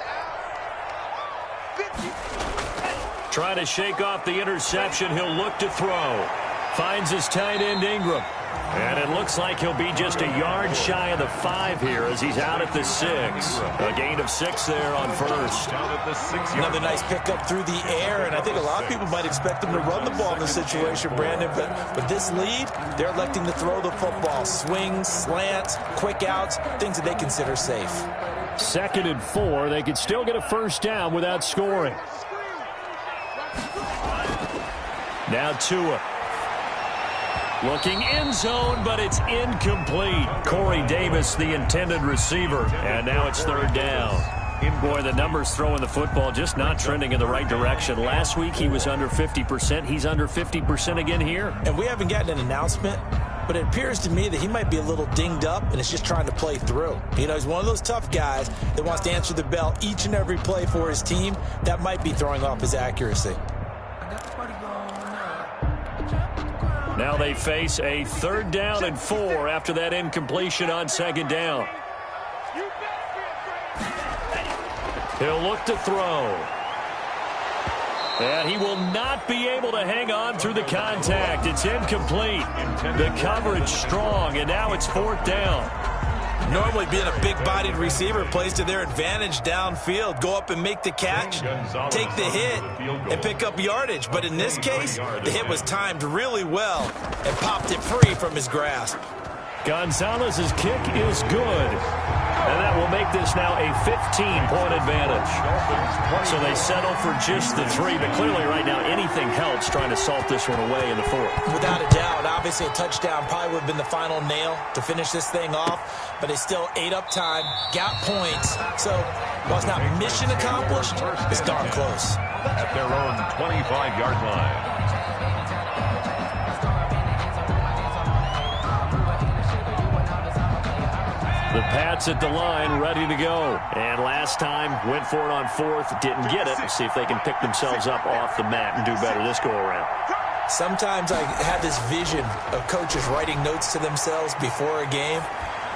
Trying to shake off the interception, he'll look to throw. Finds his tight end Ingram. And it looks like he'll be just a yard shy of the 5 here as he's out at the 6. A gain of 6 there on 1st. Another nice pickup through the air, and I think a lot of people might expect him to run the ball in this situation, Brandon. But with this lead, they're electing to throw the football. Swings, slants, quick outs, things that they consider safe. 2nd and 4. They could still get a 1st down without scoring. Now Tua. Looking end zone, but it's incomplete. Corey Davis, the intended receiver, and now it's 3rd down. Boy, the numbers throwing the football just not trending in the right direction. Last week he was under 50%. He's under 50% again here. And we haven't gotten an announcement, but it appears to me that he might be a little dinged up and is just trying to play through. You know, he's one of those tough guys that wants to answer the bell each and every play for his team. That might be throwing off his accuracy. Now they face a 3rd down and 4 after that incompletion on 2nd down. He'll look to throw. And he will not be able to hang on through the contact. It's incomplete. The coverage strong, and now it's 4th down. Normally being a big-bodied receiver plays to their advantage downfield. Go up and make the catch, take the hit, and pick up yardage. But in this case, the hit was timed really well and popped it free from his grasp. Gonzalez's kick is good. And that will make this now a 15-point advantage. So they settle for just the 3, but clearly right now anything helps trying to salt this one away in the 4th. Without a doubt, obviously a touchdown probably would have been the final nail to finish this thing off, but they still ate up time, got points. So while it's not mission accomplished, it's darn close. At their own 25-yard line. The Pats at the line, ready to go. And last time, went for it on 4th, didn't get it. See if they can pick themselves up off the mat and do better this go-around. Sometimes I have this vision of coaches writing notes to themselves before a game.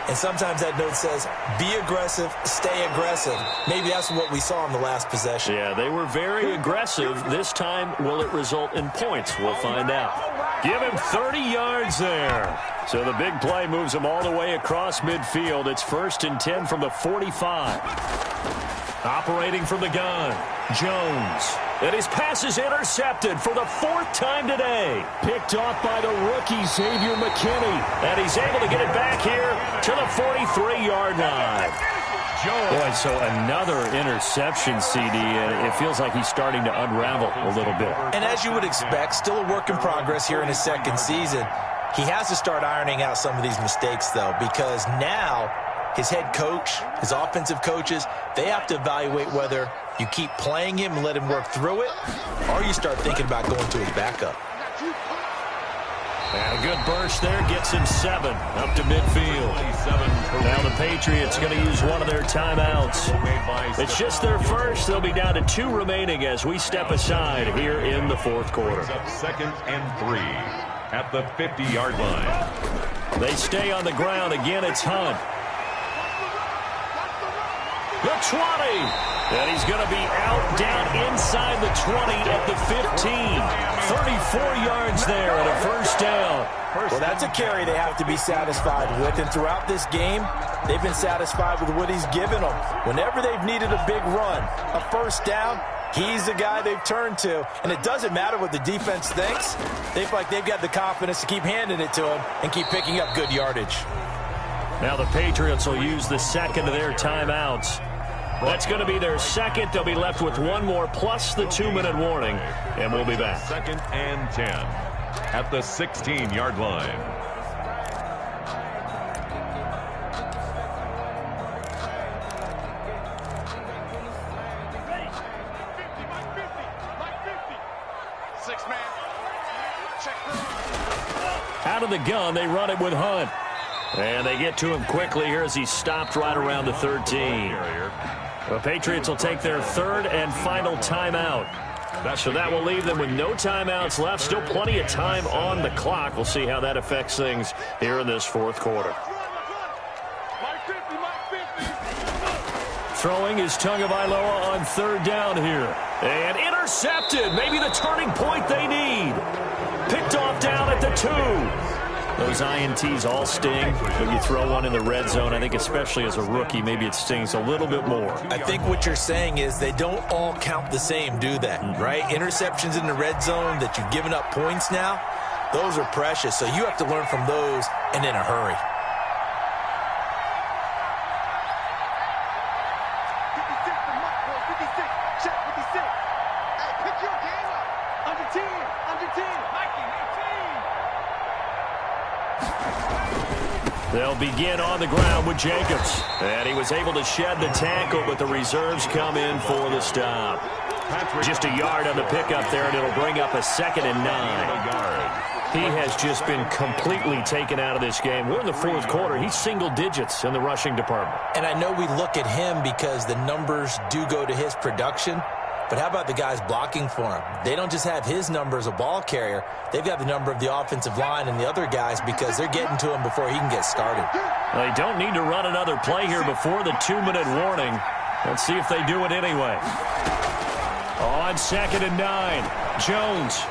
And sometimes that note says, be aggressive, stay aggressive. Maybe that's what we saw in the last possession. Yeah, they were very aggressive. This time, will it result in points? We'll find out. Give him 30 yards there. So the big play moves him all the way across midfield. It's 1st and 10 from the 45. Operating from the gun, Jones. And his pass is intercepted for the 4th time today. Picked off by the rookie, Xavier McKinney. And he's able to get it back here to the 43-yard line. Boy, so another interception, CD, and it feels like he's starting to unravel a little bit. And as you would expect, still a work in progress here in his 2nd season. He has to start ironing out some of these mistakes, though, because now his head coach, his offensive coaches, they have to evaluate whether you keep playing him and let him work through it, or you start thinking about going to his backup. And a good burst there gets him 7 up to midfield. Now the Patriots going to use one of their timeouts. It's just their first. They'll be down to 2 remaining as we step aside here in the 4th quarter. 2nd and 3 at the 50-yard line. They stay on the ground. Again, it's Hunt. The 20. And he's going to be out down inside the 20 at the 15. 34 yards there and a 1st down. Well, that's a carry they have to be satisfied with. And throughout this game, they've been satisfied with what he's given them. Whenever they've needed a big run, a 1st down, he's the guy they've turned to. And it doesn't matter what the defense thinks. They feel like they've got the confidence to keep handing it to him and keep picking up good yardage. Now the Patriots will use the 2nd of their timeouts. That's going to be their 2nd. They'll be left with 1 more plus the 2-minute warning, and we'll be back. 2nd and 10 at the 16-yard line. Out of the gun, they run it with Hunt. And they get to him quickly here as he's stopped right around the 13. The Patriots will take their 3rd and final timeout. So that will leave them with no timeouts left. Still plenty of time on the clock. We'll see how that affects things here in this 4th quarter. Throwing is Tagovailoa on 3rd down here. And intercepted. Maybe the turning point they need. Picked off down at the 2. Those INTs all sting, but you throw one in the red zone. I think especially as a rookie, maybe it stings a little bit more. I think what you're saying is they don't all count the same, do they? Right? Interceptions in the red zone that you've given up points now, those are precious. So you have to learn from those and in a hurry. They'll begin on the ground with Jacobs. And he was able to shed the tackle, but the reserves come in for the stop. Just a yard on the pickup there, and it'll bring up a 2nd and 9. He has just been completely taken out of this game. We're in the 4th quarter. He's single digits in the rushing department. And I know we look at him because the numbers do go to his production. But how about the guys blocking for him? They don't just have his number as a ball carrier. They've got the number of the offensive line and the other guys because they're getting to him before he can get started. They don't need to run another play here before the 2-minute warning. Let's see if they do it anyway. On 2nd and 9, Jones.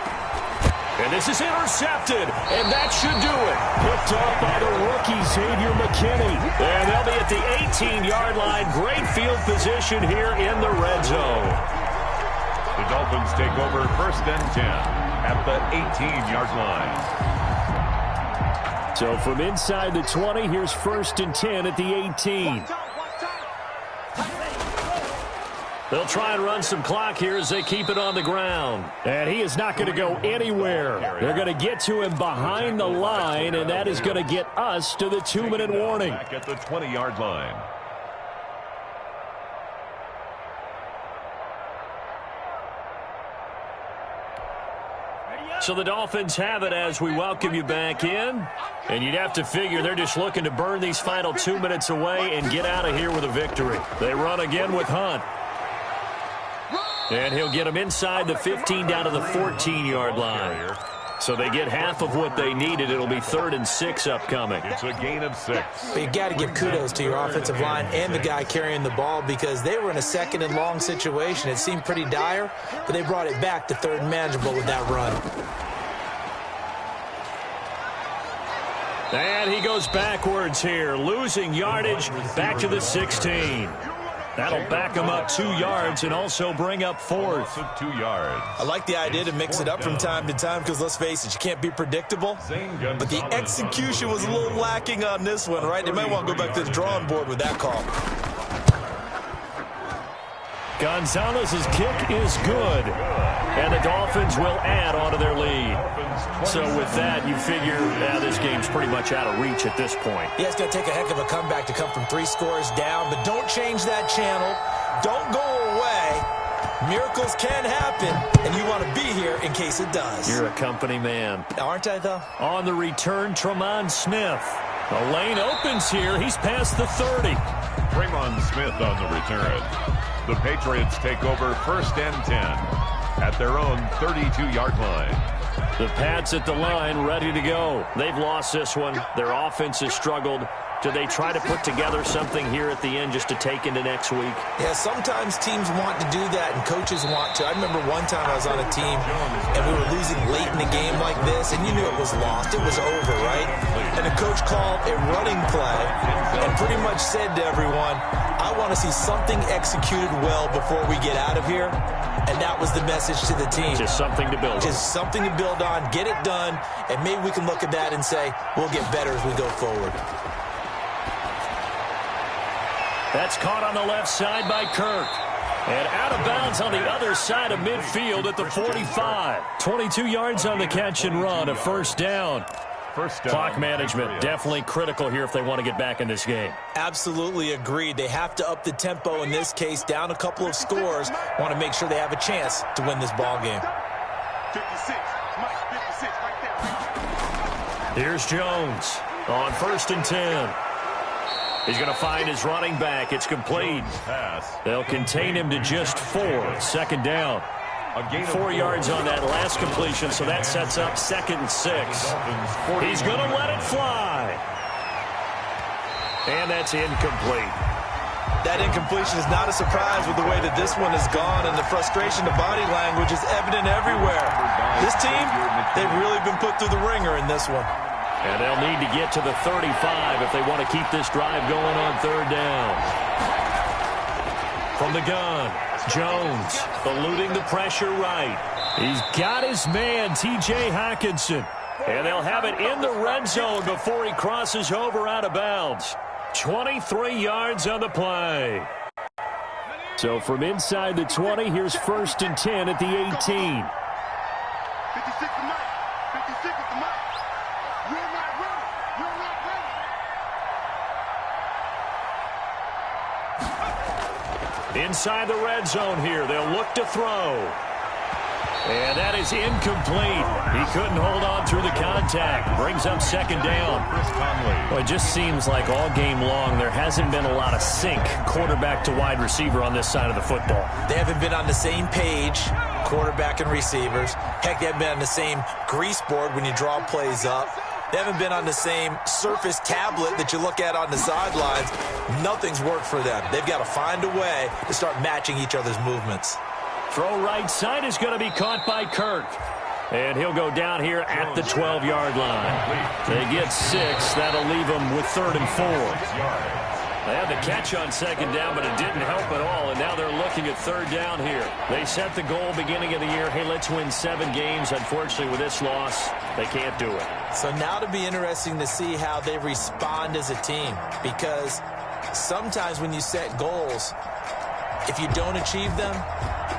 And this is intercepted, and that should do it. Picked off by the rookie, Xavier McKinney. And they'll be at the 18-yard line. Great field position here in the red zone. The Dolphins take over 1st and 10 at the 18-yard line. So from inside the 20, here's 1st and 10 at the 18. They'll try and run some clock here as they keep it on the ground. And he is not going to go anywhere. They're going to get to him behind the line, and that is going to get us to the 2-minute warning. Back at the 20-yard line. So the Dolphins have it as we welcome you back in. And you'd have to figure they're just looking to burn these final 2 minutes away and get out of here with a victory. They run again with Hunt. And he'll get them inside the 15 down to the 14-yard line. So they get half of what they needed. It'll be 3rd and 6 upcoming. It's a gain of 6. But you got to give kudos to your offensive line and the guy carrying the ball because they were in a 2nd and long situation. It seemed pretty dire, but they brought it back to 3rd and manageable with that run. And he goes backwards here, losing yardage back to the 16. That'll back him up 2 yards and also bring up 4th. 2 yards. I like the idea to mix it up from time to time because, let's face it, you can't be predictable. But the execution was a little lacking on this one, right? They might want to go back to the drawing board with that call. Gonzalez's kick is good, and the Dolphins will add onto their lead. So with that, you figure this game's pretty much out of reach at this point. Yeah, it's going to take a heck of a comeback to come from 3 scores down, but don't change that channel. Don't go away. Miracles can happen, and you want to be here in case it does. You're a company man. Aren't I, though? On the return, Tremont Smith. The lane opens here. He's past the 30. Tremont Smith on the return. The Patriots take over 1st and 10 at their own 32-yard line. The Pats at the line, ready to go. They've lost this one. Their offense has struggled. Do they try to put together something here at the end just to take into next week? Yeah, sometimes teams want to do that and coaches want to. I remember one time I was on a team and we were losing late in the game like this, and you knew it was lost. It was over, right? And the coach called a running play and pretty much said to everyone, I want to see something executed well before we get out of here. And that was the message to the team. Just something to build on. Just something to build on, get it done, and maybe we can look at that and say, we'll get better as we go forward. That's caught on the left side by Kirk. And out of bounds on the other side of midfield at the 45. 22 yards on the catch and run, a 1st down. Clock management definitely critical here if they want to get back in this game. Absolutely agreed. They have to up the tempo in this case, down a couple of scores. Want to make sure they have a chance to win this ball game. 56, Mike, 56, right there. Here's Jones on 1st and 10. He's going to find his running back. It's complete. They'll contain him to just 4. 2nd down. 4 yards on that last completion, so that sets up 2nd and 6. He's going to let it fly. And that's incomplete. That incompletion is not a surprise with the way that this one has gone, and the frustration, the body language is evident everywhere. This team, they've really been put through the ringer in this one. And they'll need to get to the 35 if they want to keep this drive going on 3rd down. From the gun, Jones eluding the pressure right. He's got his man, T.J. Hockenson. And they'll have it in the red zone before he crosses over out of bounds. 23 yards on the play. So from inside the 20, here's 1st and 10 at the 18. 56 to Mike. 56 to Mike. You're not ready. You're not ready. Inside the red zone here, they'll look to throw. And that is incomplete. He couldn't hold on through the contact. Brings up 2nd down. Well, it just seems like all game long there hasn't been a lot of sync quarterback to wide receiver on this side of the football. They haven't been on the same page, quarterback and receivers. Heck, they haven't been on the same grease board when you draw plays up. They haven't been on the same surface tablet that you look at on the sidelines. Nothing's worked for them. They've got to find a way to start matching each other's movements. Throw right side is going to be caught by Kirk. And he'll go down here at the 12-yard line. They get 6. That'll leave them with 3rd and 4. They had the catch on 2nd down, but it didn't help at all. And now they're looking at 3rd down here. They set the goal beginning of the year. Hey, let's win 7 games. Unfortunately, with this loss, they can't do it. So now it'll be interesting to see how they respond as a team. Because sometimes when you set goals, if you don't achieve them,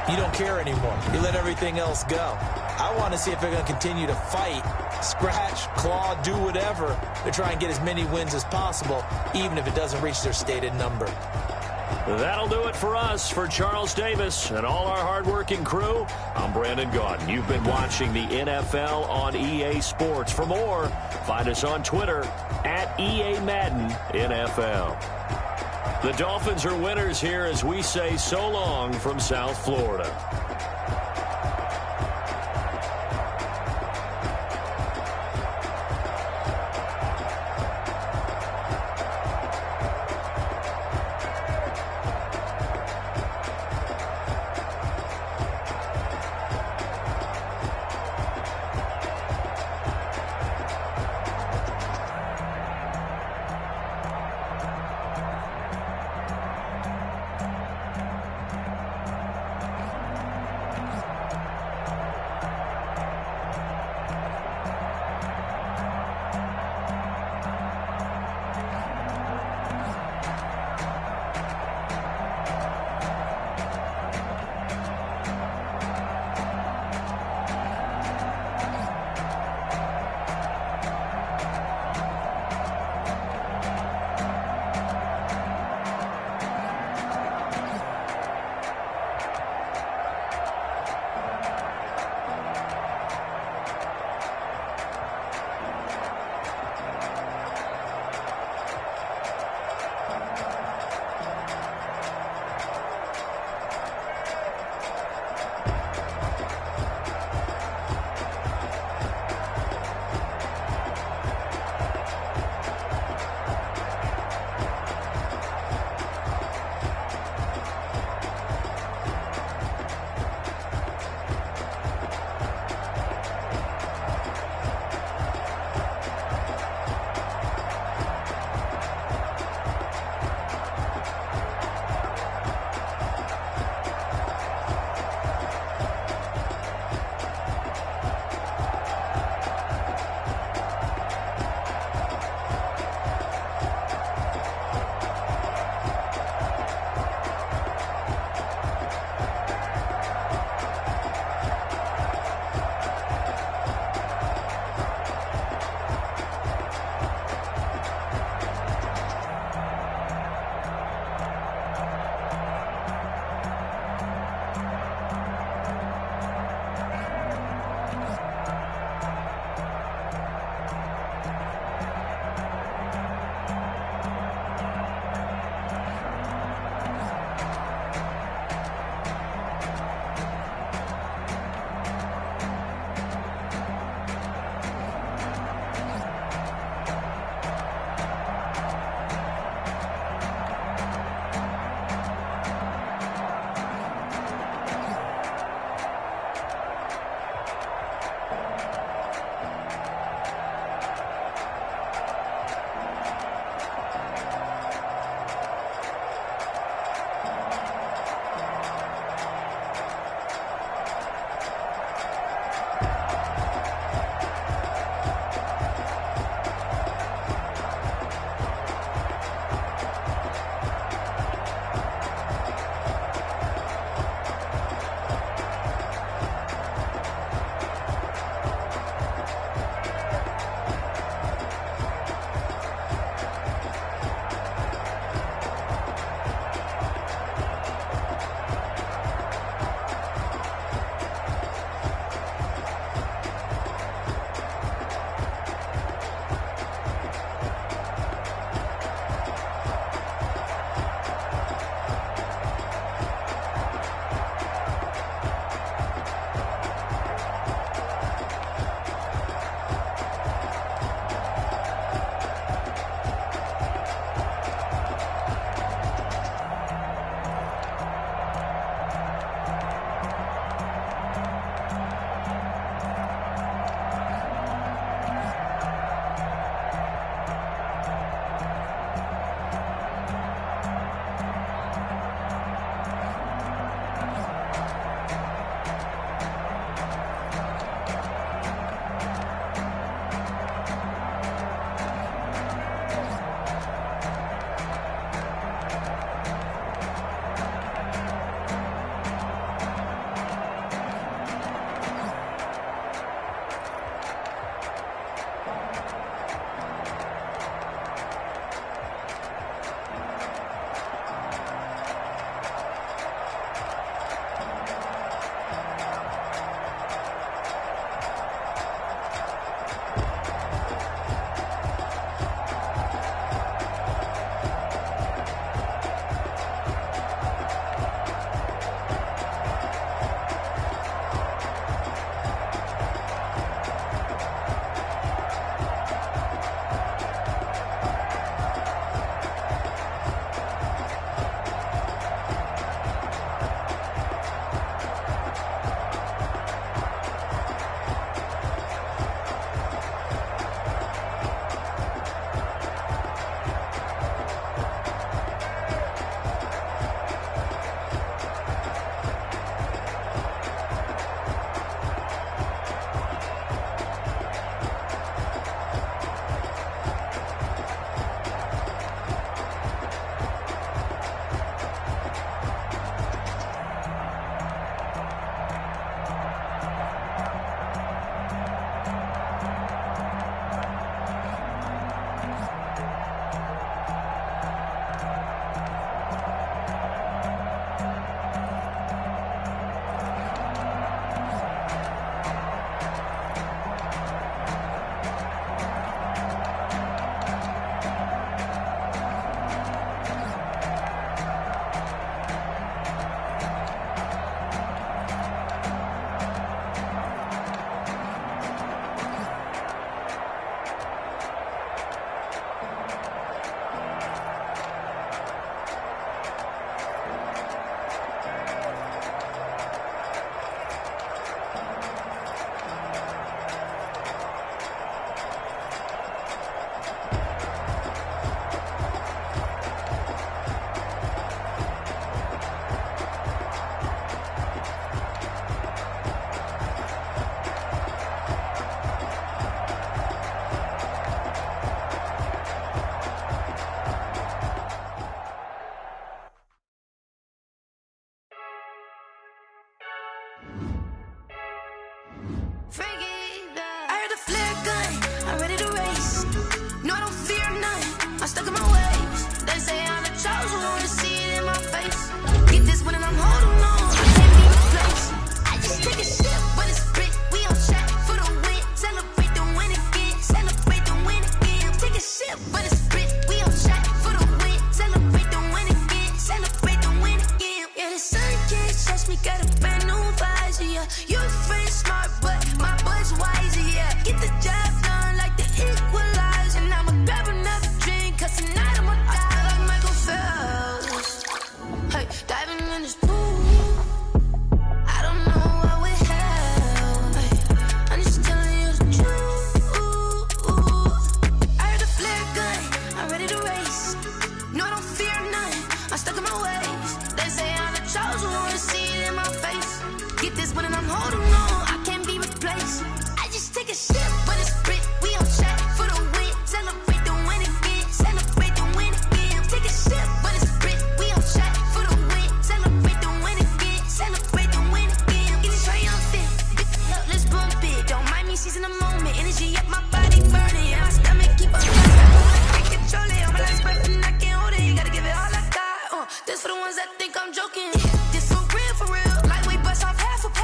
you don't care anymore. You let everything else go. I want to see if they're going to continue to fight, scratch, claw, do whatever to try and get as many wins as possible, even if it doesn't reach their stated number. That'll do it for us. For Charles Davis and all our hardworking crew, I'm Brandon Gaudin. You've been watching the NFL on EA Sports. For more, find us on Twitter at EA Madden NFL. The Dolphins are winners here as we say so long from South Florida. ready to race. No, I don't fear nothing. I'm stuck in my ways. They say I'm the chosen one, to see it in my face. Get this one and I'm holding on. I can't be replaced. I just take a sip, but it's split. We on track for the win. Celebrate the win again. Celebrate the win again. Take a sip, but it's split. We on track for the win. Celebrate the win again. Celebrate the win again. Get it triumphant. Let's bump it. Don't mind me seizing the moment. Energy up my body burning. And my stomach keep on can't control it. On my last breath and I can't hold it. You gotta give it all I got. This for the ones that think I'm joking. This for real, for real. Like we bust off half of.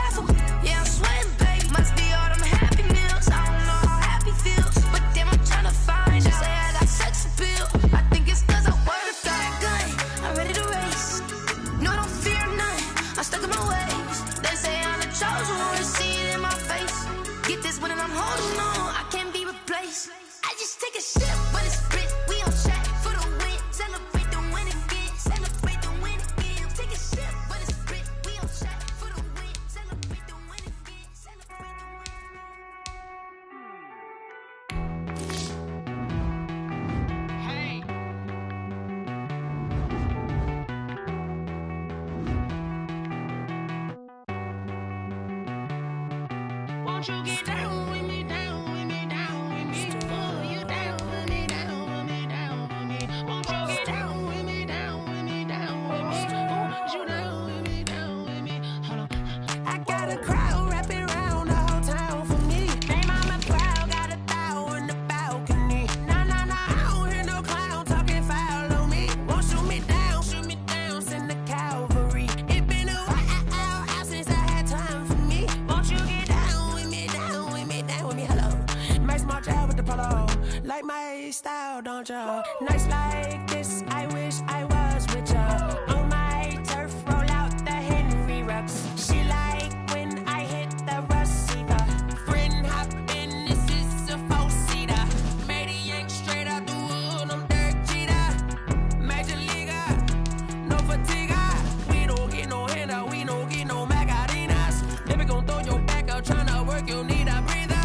Yeah, I'm sweating, baby. Must be all them happy meals. I don't know how happy feels, but damn, I'm trying to find out. Say I got sex appeal. I think it's cause I wear the fat gun. I'm ready to race. No, I don't fear nothing. I'm stuck in my ways. They say I'm the chosen one, to see it in my face. Get this one and I'm holding on. I can't be replaced. I just take a sip, but it's split. We on track for the win. Celebrate the win again. Celebrate the win again. Take a sip, but it's split. We on track for the win. Celebrate the win again. Celebrate the win. Hey. Won't you get down with me, down with me, down with me? Oh, you down with me, down with me, down with me. Won't you get down with me, down with me, down with me? Oh, you down with me, down with me? Hold on. I got a crowd wrapping around the whole town for me. They mama proud, got a thou in the balcony. Nah, nah, nah, I don't hear no clown talking foul on me. Won't shoot me down, send the cavalry. It been a while since I had time for me. Won't you get down with me, down with me, down with me? Hello. Max March out with the polo. Like my style, don't ya? Nights like this, I wish I was with ya. On my turf, roll out the Henry Rux. She like when I hit the receiver. Friend hop in, this is a four-seater. Made a yank straight out the wood, I'm Derek Jeter. Major leaguer, no fatigue. We don't get no handout, we don't get no Macarinas. Never gon' throw your back out, tryna work, you need a breather.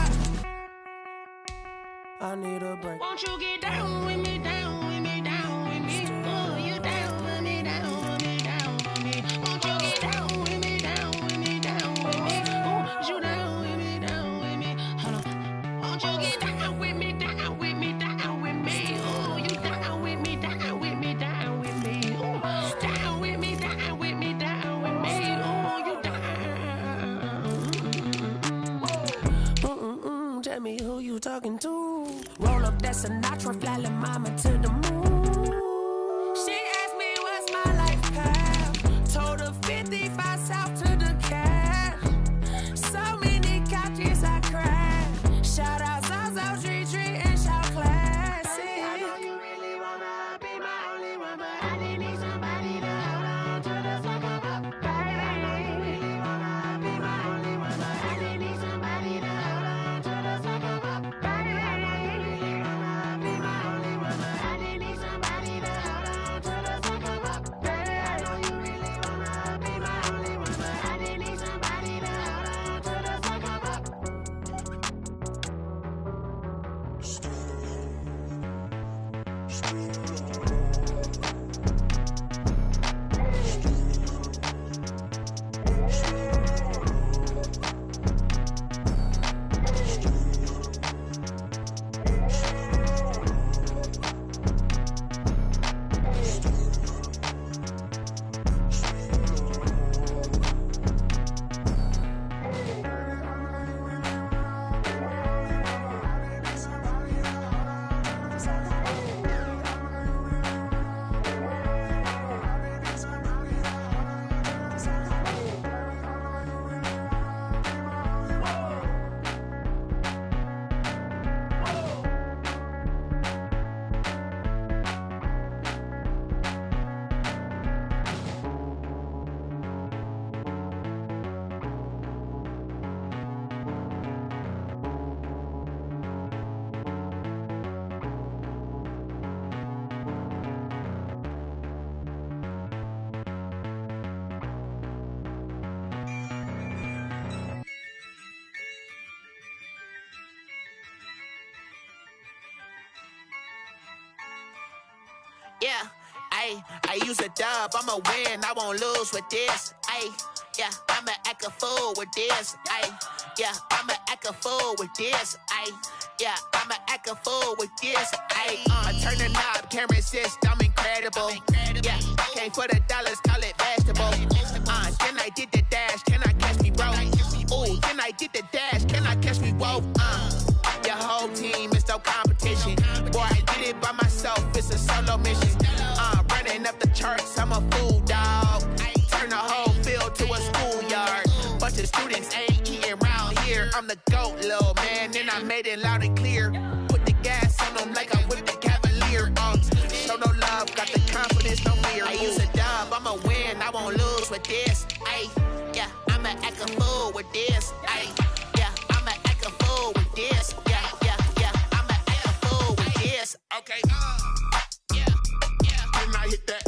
I need a break. Won't you get down with me, down with me, down with me? Oh, you down with me, down with me, down with me? Won't you get down with me, down with me, down with me? Oh, you down with me, down with me? Hold on. Won't you get down with me, down with me, down with me? Oh, you down with me, down with me, down with me? Oh, down with me, down with me, down with me? Oh, you down. Tell me who you talking to. Roll up that Sinatra, fly la mama to the moon. She asked me what's my life path. Told her 55 south to the cab. So many couches I cried. Shout out South Street and shout classic. I know you really wanna be my only one, but I didn't need somebody to hold on to the second up. Baby, I know you really wanna be my only one, but I didn't need somebody to hold on to the second up. Baby, I know you really wanna be my only one, but I didn't need somebody to hold on to the second up. Baby, I know you really wanna be my only one, but I didn't need somebody to hold on to the second up. Yeah, I use a dub, I'ma win, I won't lose with this. Yeah, I'ma act a fool with this. Yeah, I'ma act a fool with this. Yeah, I'ma act a fool with this. I turn the knob, camera assist, I'm incredible. Yeah, came for the dollars, call it vegetable. Then I did the dash, can I catch me, bro? Ooh, then I did the dash, can I catch me, whoa? Your whole team is no competition. Boy, I did it by myself, it's a solo mission. Running up the charts, I'm a fool, dog. Turn the whole field to a schoolyard. Bunch of students ain't eating round here. I'm the GOAT, little man, and I made it loud and clear. Put the gas on them like I'm with the Cavalier. Show no love, got the confidence, no fear. I use a dub, I'ma win, I won't lose with this. Yeah, I'ma act a fool with this. Yeah, I'ma act a fool with this. Yeah, I'ma act a fool with this. Okay, yeah, then I hit that.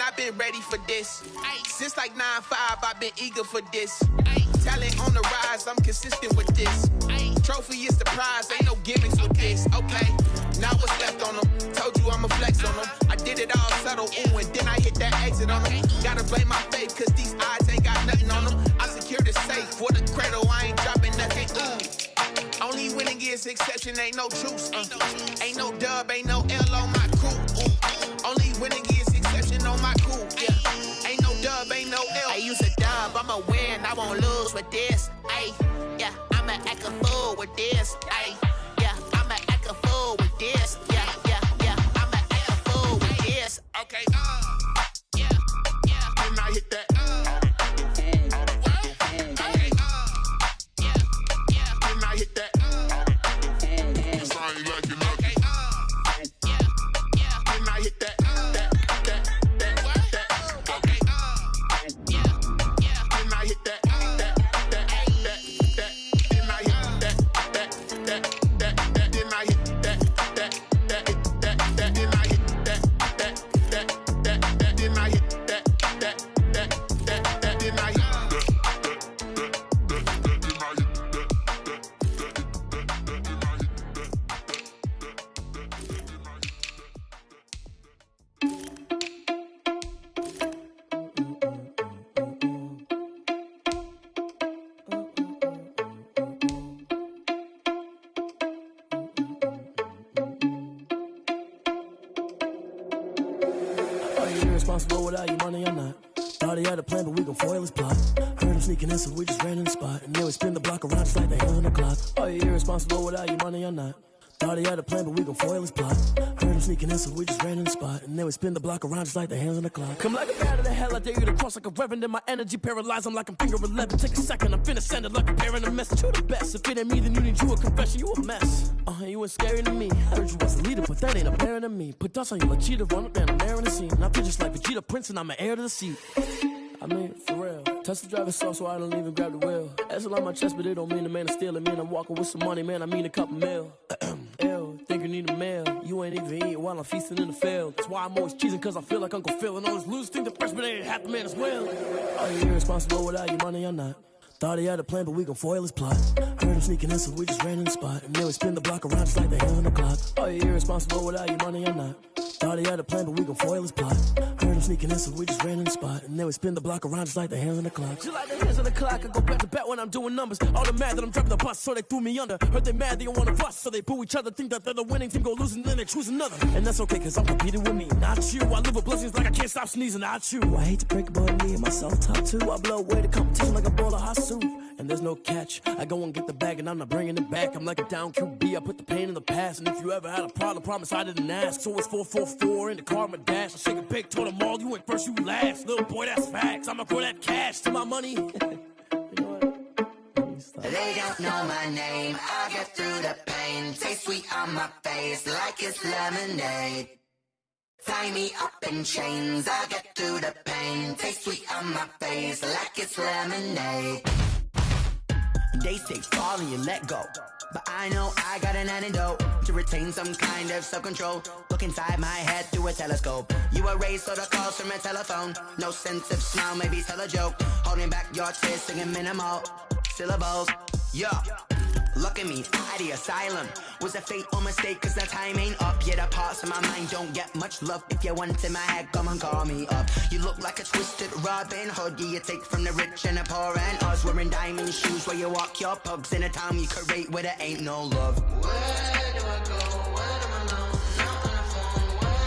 I've been ready for this. Since like 9-5, I've been eager for this. Talent on the rise, I'm consistent with this. Trophy is the prize, ain't no gimmicks with this. Okay, now what's left on them? Told you I'ma flex on them. I did it all subtle, ooh, and then I hit that exit on them. Gotta blame my faith, cause these odds ain't got nothing on them. I secure the safe for the cradle, I ain't dropping nothing, ooh. Only winning is exception, ain't no truce. Ain't no dub, ain't no L on my crew. Ooh. Only winning is exception on my crew. Yeah, ain't no dub, ain't no L. I use a dub, I'ma win, I won't lose with this. Yeah, I'ma act a fool with this. Yeah, I'ma act a fool with this. Yeah, I'ma act a fool with this. Okay, yeah, then I hit that. Responsible without you money or not. Thought he had a plan, but we gon' foil his plot. Heard him sneaking in, so we just ran in the spot. And then we spin the block around just like the hands on the clock. Are you irresponsible without you money or not? Thought he had a plan, but we gon' foil his plot. Heard him sneaking in, so we just ran in the spot. And then we spin the block around just like the hands on the clock. Come like a bat of the hell, I dare you to cross like a reverend. In my energy paralyzed, I'm like I'm finger 11. Take a second, I'm finna send it like a parent a message. You the best, if it ain't me, then you need you a confession. You a mess, you ain't scary to me. Heard you was a leader, but that ain't apparent to me. Put dust on you like cheetah, run up and I'm there in the scene. And I feel just like Vegeta Prince and I'm an heir to the seat. I mean, for real. Touch the driver's soft so I don't even grab the wheel. That's on my chest, but it don't mean the man is stealing. Man, I'm walking with some money, man, I mean a couple mil. Ew, think you need a meal. You ain't even eating while I'm feasting in the field. That's why I'm always cheesing, cause I feel like Uncle Phil. And all those losers think the freshman ain't half the man as well. Are you irresponsible without your money or not? Thought he had a plan, but we gon' foil his plot. Heard him sneaking in, so we just ran in the spot. And then we spin the block around just like the hands on the clock. Are you irresponsible without your money or not? Thought he had a plan, but we gon' foil his plot. Heard him sneaking in, so we just ran in the spot. And then we spin the block around just like the hands on the clock. Just like the hands on the clock, I go back to back when I'm doing numbers. All the mad that I'm driving the bus, so they threw me under. Heard they mad, they don't wanna bust, so they boo each other. Think that they're the winning team, go losing, then they choose another. And that's okay, cause I'm competing with me, not you. I live with blessings like I can't stop sneezing, not you. I hate to break it, but me and myself top two. I blow away the competition like a bowl of hot soup. And there's no catch, I go and get the bag and I'm not bringing it back. I'm like a down QB, I put the pain in the past. And if you ever had a problem, promise I didn't ask. So it's 444 in the car, my dash. I shake a big, told them all, you went first, you last. Little boy, that's facts, I'ma throw that cash to my money. You know what? They don't know my name, I get through the pain. Taste sweet on my face like it's lemonade. Tie me up in chains, I get through the pain. Taste sweet on my face like it's lemonade. They say fall and you let go, but I know I got an antidote to retain some kind of self-control. Look inside my head through a telescope. You erase all the calls from a telephone. No sense of smile, maybe tell a joke. Holding back your tears, singing minimal syllables. Yeah. Look at me, at the asylum. Was a fate or mistake, cause the time ain't up. Yet the parts of my mind don't get much love. If you want in my head, come and call me up. You look like a twisted Robin Hood. Yeah, you take from the rich and the poor and us. Wearing diamond shoes where you walk your pugs in a town you create where there ain't no love. Where do I go? Where am I alone? Not on the phone. When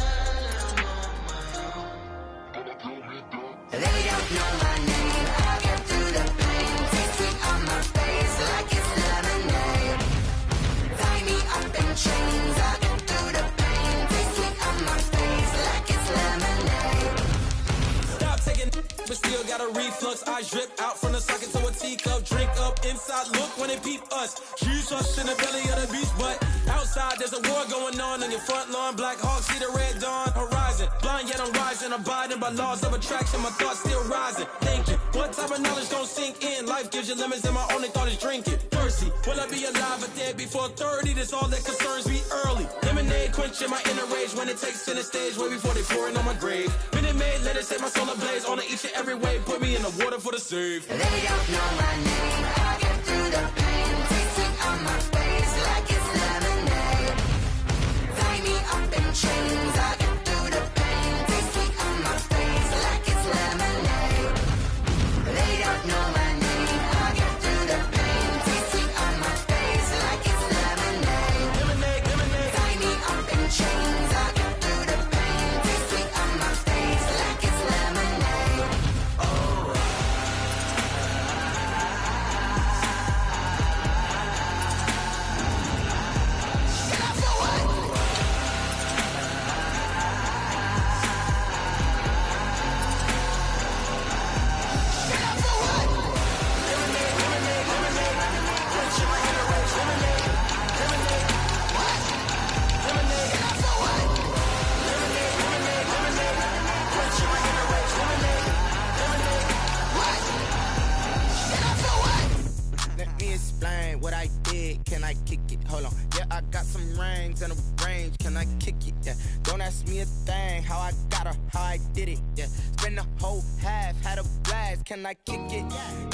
I'm on my own. They don't know my name. I get through the pain. Taste sweet on my face like it's lemonade. Tie me up in chains. I get through the pain. Taste sweet on my face like it's lemonade. Stop taking, but still got a reflux. I drip out from the socket to a teacup. Drink up inside, look when it peep us. Shoes us in the belly of the beach, but outside there's a war going on your front lawn. Black Hawk see the red dawn horizon. Blind yet I'm rising, abiding by laws of attraction. My thoughts still rising, thinking what type of knowledge don't sink in. Life gives you limits and my only thought is drinking. Thirsty, will I be alive or dead before 30? That's all that concerns me early. Lemonade quenching my inner rage when it takes center stage way before they pour it on my grave. Minute Maid, let it set my soul ablaze on each and every way. Put me in the water for the save. They don't know my name. I get through the pain. Taste sweet on my face like it's lemonade. Tie me up in chains. I get through the pain. Taste sweet on my face like it's lemonade. They don't know my name. I get through the pain. Taste sweet on my face like it's lemonade. Lemonade, lemonade. Tie me up in chains. I get through the pain. Taste sweet on my face like it's lemonade. Oh. Let me explain what I did. Can I kick it? Hold on. Yeah, I got some rings and a range. Can I kick it? Yeah. Don't ask me a thing. How I got her, how I did it. Yeah. Spend the whole half, had a blast. Can I kick it?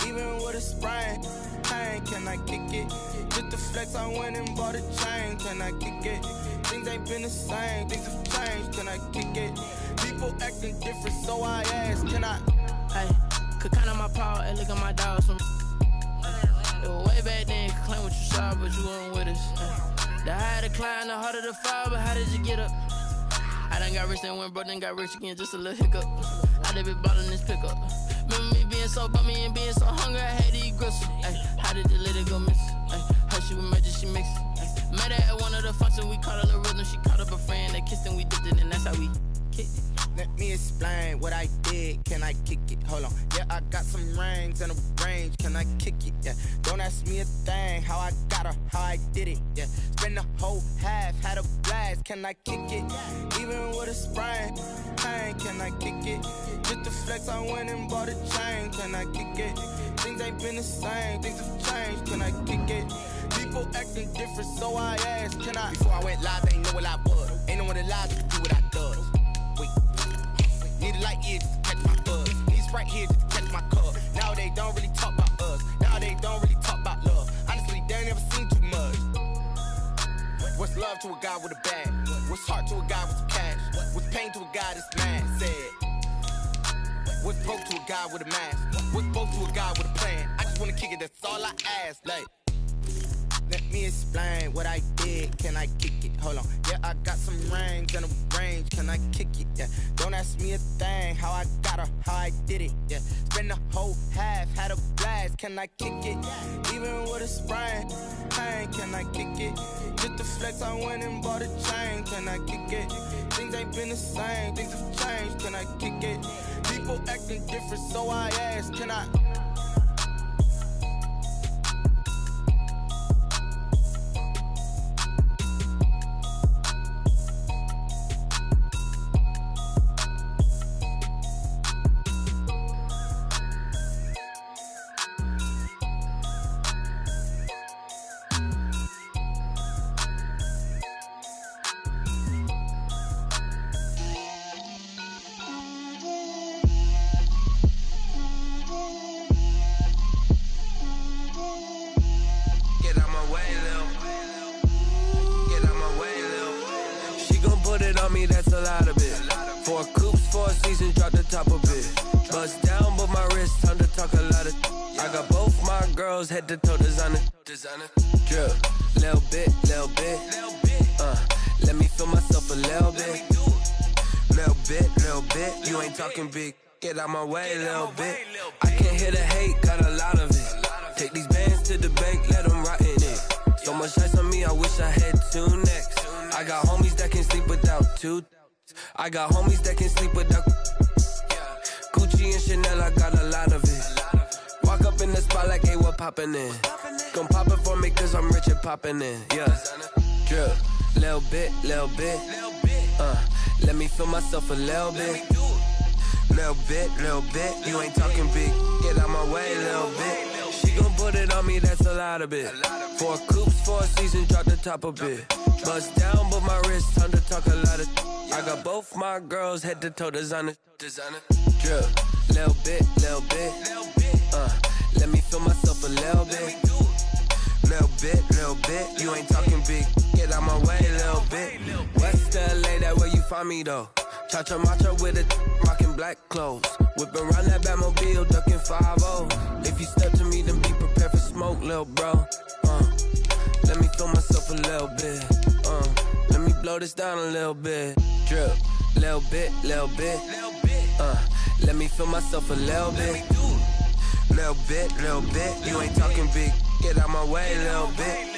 Even with a sprain. Hey, can I kick it? Just the flex, I went and bought a chain. Can I kick it? Things ain't been the same. Things have changed. Can I kick it? People acting different, so I ask. Can I? Hey, could count on my power and look at my dogs from. Way back then, you could claim what you saw, but you weren't with us. The higher the climb, the harder the fall, but how did you get up? I done got rich, then went broke, then got rich again, just a little hiccup. I done been ballin' this pickup. Remember me being so bummy and being so hungry, I had to eat gristle. Ay, how did you let it go miss? Ay, how she was magic, she mixed. Met her at one of the functions, we caught a little rhythm, she caught up a friend, they kissed and we dipped it, and that's how we kicked it. Let me explain what I did. Can I kick it? Hold on. Yeah, I got some rings and a range. Can I kick it? Yeah. Don't ask me a thing. How I got her, how I did it. Yeah. Spend the whole half, had a blast. Can I kick it? Even with a sprain. Hey, can I kick it? Just the flex, I went and bought a chain. Can I kick it? Things ain't been the same. Things have changed. Can I kick it? People acting different, so I asked. Can I? Before I went live, they ain't know what I was. Ain't no one alive to do what I does. Wait. Need a light year just to catch my buzz. Need Sprite here just to catch my cup. Now they don't really talk about us. Now they don't really talk about love. Honestly, they ain't never seen too much. What's love to a guy with a bag? What's heart to a guy with some cash? What's pain to a guy that's mad? Said. What's broke to a guy with a mask? What's both to a guy with a plan? I just wanna kick it, that's all I ask. Like, let me explain what I did. Can I kick it? Hold on. Yeah, I got some rings and a range. Can I kick it? Yeah. Don't ask me a thing. How I got her, how I did it. Yeah. Spend the whole half, had a blast. Can I kick it? Even with a sprain. Hey, can I kick it? Just the flex, I went and bought a chain. Can I kick it? Things ain't been the same. Things have changed. Can I kick it? People acting different, so I ask. Can I? on me, that's a lot of it. 4 coops, 4 seasons, drop the top of it. Bust down, but my wrist, time to talk a lot of. I got both my girls head to toe designer. Drip, little bit. Let me feel myself a little bit. Little bit. You ain't talking big. Get out my way, little bit. I can't hear the hate, got a lot of it. Take these bands to the bank, let them rot in it. So much ice on me, I wish I had 2 necks. I got homies that can sleep without 2. I got homies that can sleep without. Gucci and Chanel, I got a lot of it. Walk up in the spot like, hey, what poppin' in? Gon' pop it for me, cause I'm rich and poppin' in. Yeah, drip, little bit. Let me feel myself a little bit. Little bit. You ain't talking big. Get out my way, little bit. She gon' put it on me, that's a lot of it. 4 coops, 4 seasons, drop the top a bit. Bust down, but my wrist, time to talk a lot of. I got both my girls head to toe designer. Drip, little bit. Let me feel myself a little bit. Little bit. You ain't talking big. Get out my way, little bit. West LA, that where you find me though. Cha-cha matcha with a rockin' black clothes. Whip around that Batmobile, ducking 5-0. If you step to me, then be prepared for smoke, little bro. Let me feel myself a little bit. Let me blow this down a little bit. Drip, little bit. Let me feel myself a little bit. Little bit. You ain't talking big. Get out my way, little bit.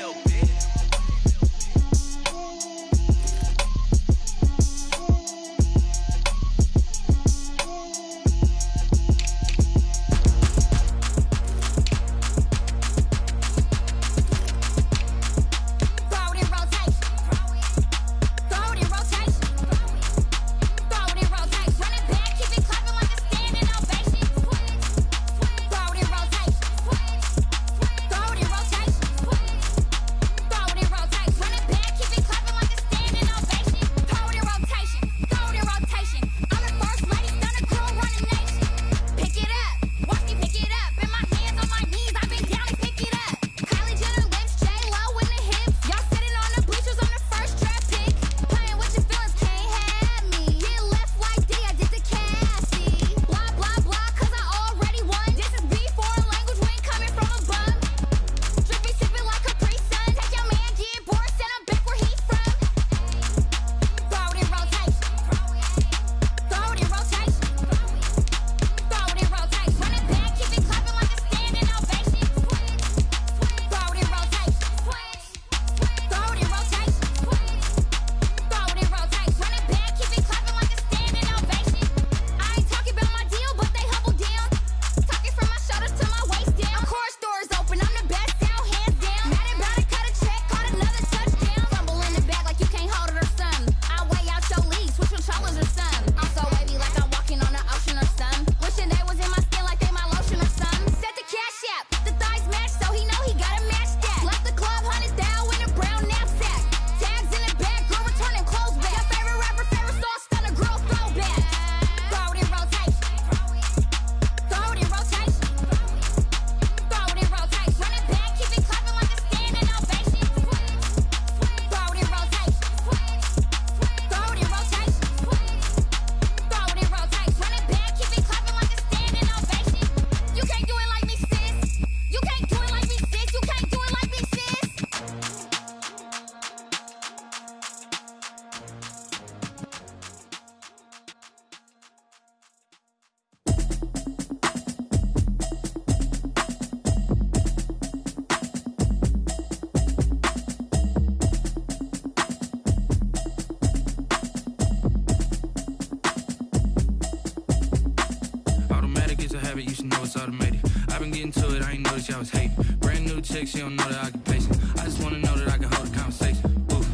I was hating. Brand new chick, she don't know the occupation. I just wanna know that I can hold a conversation. Ooh,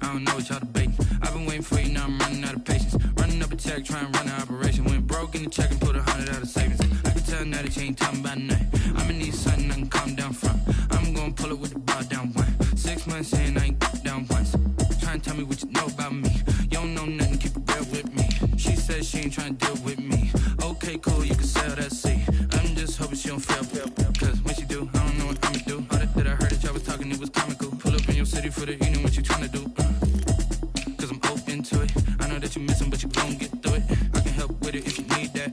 I don't know what y'all debating. I've been waiting for you, now I'm running out of patience. Running up a check, trying to run an operation. Went broke in the check and put 100 out of savings. I can tell now that you ain't talking about nothing. I'ma need something I can calm down from. I'm gonna pull it with the bar down one. 6 months in, I ain't down once. Trying to tell me what you know about me. You don't know nothing, keep it real with me. She says she ain't trying to deal with me. Okay, cool, you can sell that seat. I'm just hoping she don't fail. Cause when she do, I don't know what I'ma do. All that I heard that y'all was talking, it was comical. Pull up in your city for the evening, what you trying to do? Cause I'm open to it. I know that you missing, but you gon' get through it. I can help with it if you need that.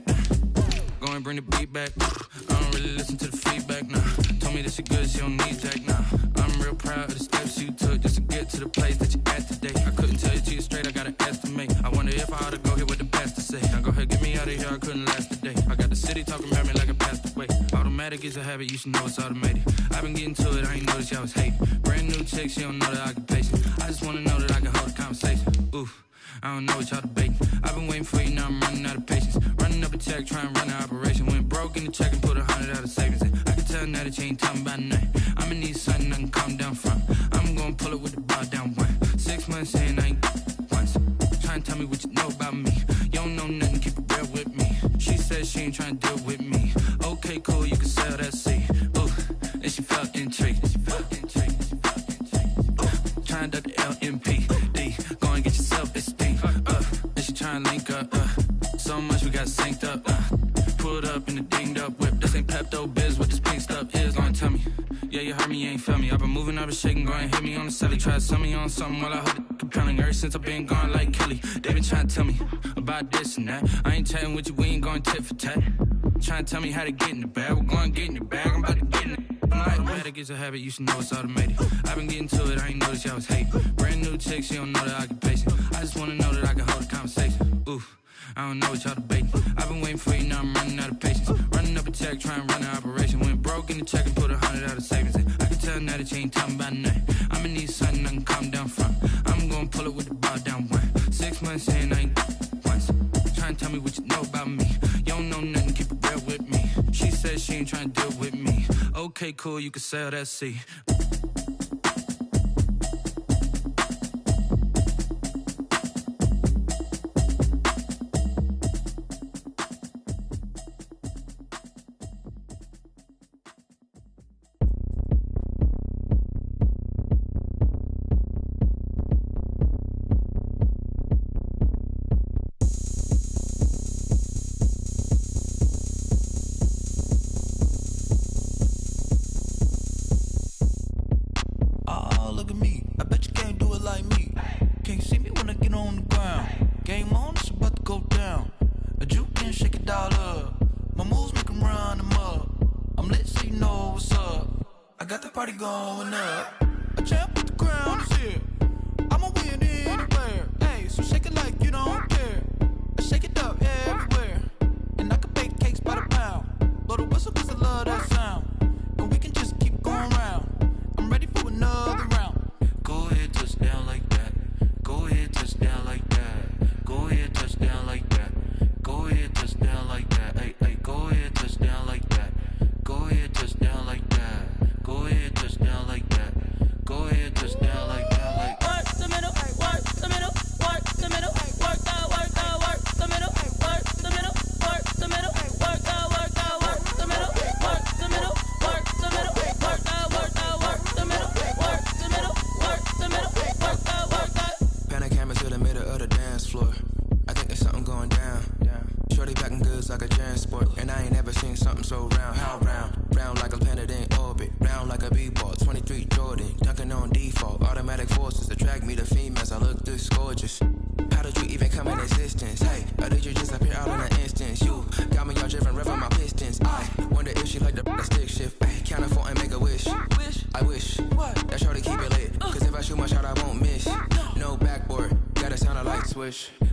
Go and bring the beat back. I don't really listen to the feedback, nah. Told me that she good, she don't need that, nah. I'm real proud of the steps you took just to get to the place that you at today. I couldn't tell you to you straight, I gotta estimate. I wonder if I ought to go here with the best to say. Now go ahead, get me out of here, I couldn't last today. I got the city talking about me like I passed away. Automatic is a habit, you should know it's automated. I've been getting to it, I ain't noticed y'all was hating. Brand new chick, she don't know the occupation. I just wanna know that I can hold a conversation. Oof, I don't know what y'all debating. I've been waiting for you, now I'm running out of patience. Running up a check, trying to run an operation. Went broke in the check and put 100 out of savings in. I can tell now that you ain't talking about nothing. I'ma need something I can calm down from. I'm gonna pull it with the bar down one. 6 months in, I ain't once. Trying to tell me what you know about me. You don't know nothing, keep it real with me. She said she ain't trying to deal with me. Okay, cool, you can sell that seed. Ooh, and she felt intrigued. Trying to duck the LMPD. Go and get yourself esteem. And she trying to link up. So much we got synced up. Pulled up in the dinged up whip. This ain't Pepto Biz, what this pink stuff is. Gonna tell me. Yeah, you heard me, you ain't feel me. I've been moving, I've been shaking, go and hit me on the celly. Try to sell me on something while I hold it compelling. Ever since I've been gone like Kelly. They been trying to tell me about this and that. I ain't chatting with you, we ain't going tit for tat. Trying to tell me how to get in the bag. We're going to get in the bag, I'm about to get in it. Automatic is a habit, you should know it's automated. I've been getting to it, I ain't noticed y'all was hating. Brand new chick, she don't know the occupation. I just wanna know that I can hold a conversation. Oof, I don't know what y'all debating. I've been waiting for you, now I'm running out of patience. Running up a check, trying to run an operation. Went broke in the check and put 100 out of savings in. I can tell now that you ain't talking about nothing. I'ma need something I can calm down from. I'm gonna pull it with the bar down one. 6 months in, I ain't once. Trying to tell me what you know about me. You don't know nothing, keep it real with me. She said she ain't trying to deal with me. Okay, cool, you can sell that seed.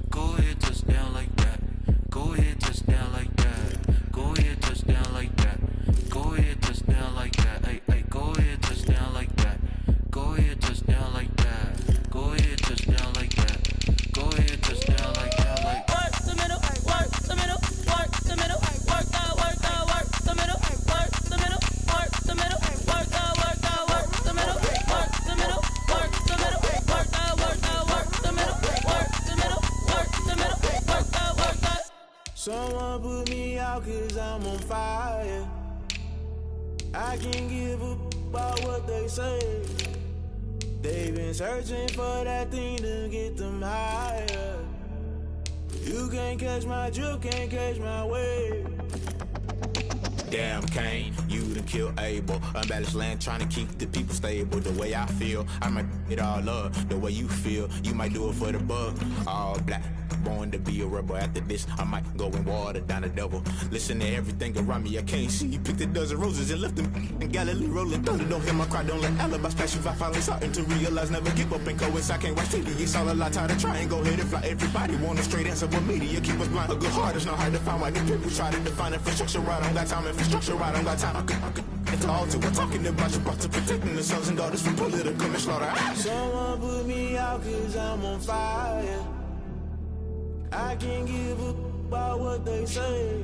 Go ahead, touch down like that. Go ahead, touch down like that. Go ahead, touch down like that. Go ahead, touch down like that. Hey, hey, go ahead, touch down like that. Go ahead, touch down like that. Go ahead, touch down like that. Go ahead, touch down like that. Like work the middle, work the middle, work the middle, work the middle, work the middle, work the middle, work the middle, work the middle, work the middle, work the middle, work the middle, work the middle, work the middle, work the. Someone put me out 'cause I'm on fire. I can't give a about what they say. They've been searching for that thing to get them higher. You can't catch my drift, can't catch my wave. Damn, Kane, you done killed Abel. Unbalanced land, trying to keep the people stable. The way I feel, I might it all up. The way you feel, you might do it for the buck. All black, born to be a rebel. After this, I might go and water down the devil. Listen to everything around me, I can't see. Picked a dozen roses and left them in Galilee rolling thunder. Don't hear my cry, don't let alibis pass you. I finally starting to realize, never give up and coincide. I can't watch TV, it's all a lot. Tired of trying, go ahead and fly. Everybody want a straight answer, but media keep us blind. A good heart is not hard to find. Why do people try to define infrastructure right? I don't got time, infrastructure right, I don't got time. I could it's all to we're talking about you, about to protecting the sons and daughters from political and slaughter. Someone put me out cause I'm on fire. I can't give a about what they say.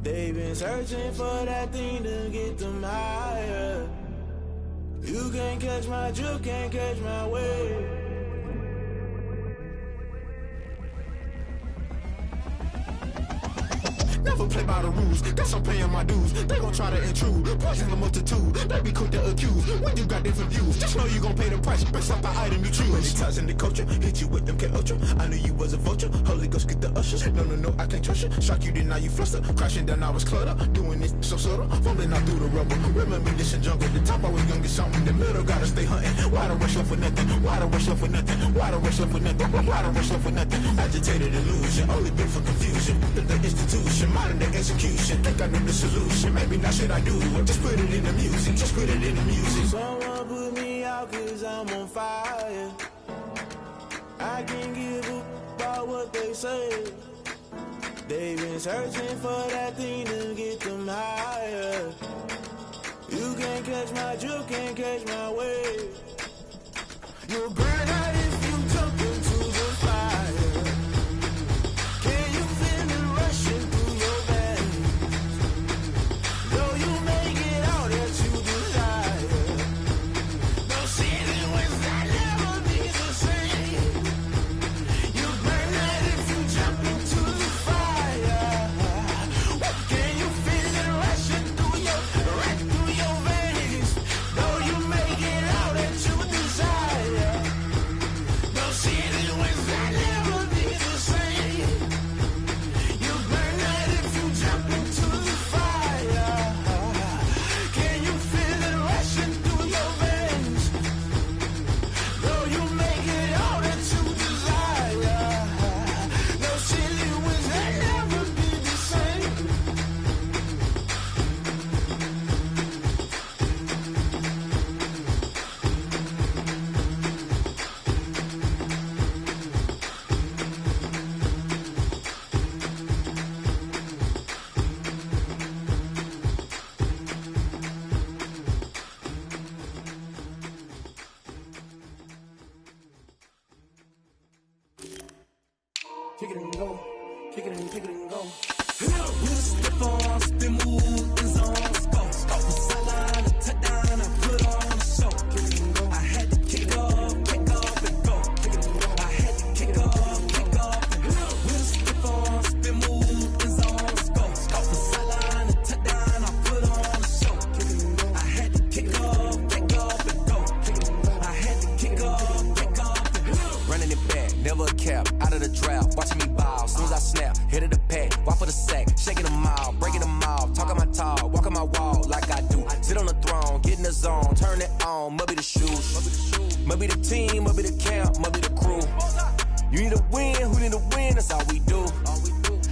They've been searching for that thing to get them higher. You can't catch my drift, can't catch my wave. Never play by the rules, guess I'm paying my dues. They gon' try to intrude, poison the multitude. They be quick to accuse, when you got different views. Just know you gon' pay the price, based off the item you choose. Many times in the culture, hit you with MK Ultra. I knew you was a vulture, Holy Ghost get the ushers. No, I can't trust you. Shock you, then now you fluster. Crashing down, I was cluttered. Doing this so subtle, fumbling out through the rubble. Remember this in jungle, the top I was young, get something. In the middle, gotta stay hunting. Why the rush left for nothing? Why the rush left for nothing? Why the rush left for nothing? Why the rush left for nothing? Agitated illusion, only been for confusion. The institution, modern day execution. Think I know the solution. Maybe not should I do it? Just put it in the music. Just put it in the music. Someone put me out cause I'm on fire. I can't give a about what they say. They've been searching for that thing to get them higher. You can't catch my drift, can't catch my wave. You'll burn out if you jump into the fire. Can you feel it rushing through your veins? Though you make it out that you desire. Those seasons when I'll never be the same. You burn out if you jump into the fire. Can you feel it rushing through your veins? Though you make it out that you desire. Those seasons when I'll never be the same. You burn out if you jump into the fire. Can you feel it rushing through your veins? Though you make it all that you desire. Those silly winds that never be the same. Kick it and go, kick it and go. With a stiff arm, spin move, in zone, let's go. From sideline to touchdown, I put on a show. I had to kick off and go. I had to kick off and go. With a stiff arm, spin move, in zone, let's go. From sideline to touchdown, I put on a show. I had to kick off and go. I had to kick off and go. Running it back, never a cap, out of the drought, watching me ball, soon as I snap, hit of the pack, walk for the sack, shaking them all, breaking them all, talking my talk, walking my wall like I do, sit on the throne, get in the zone, turn it on, must be the shoes, must be the team, must be the camp, must be the crew, you need a win, who need a win, that's all we do,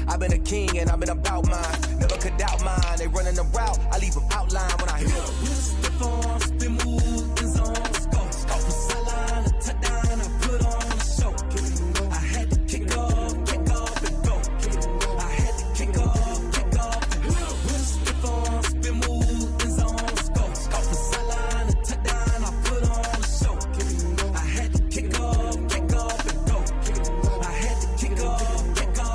I've been a king and I've been about mine, never could doubt mine, they running the route, I leave them outline when I hit them. With a stiff arm, spin move, in zone, let's go. From sideline to touchdown, I put on a show. I had to kick off and go. I had to kick off and go. With a stiff arm, spin move, in zone, let's go. From sideline to touchdown, I put on a show. I had to kick off and go. I had to kick off and go.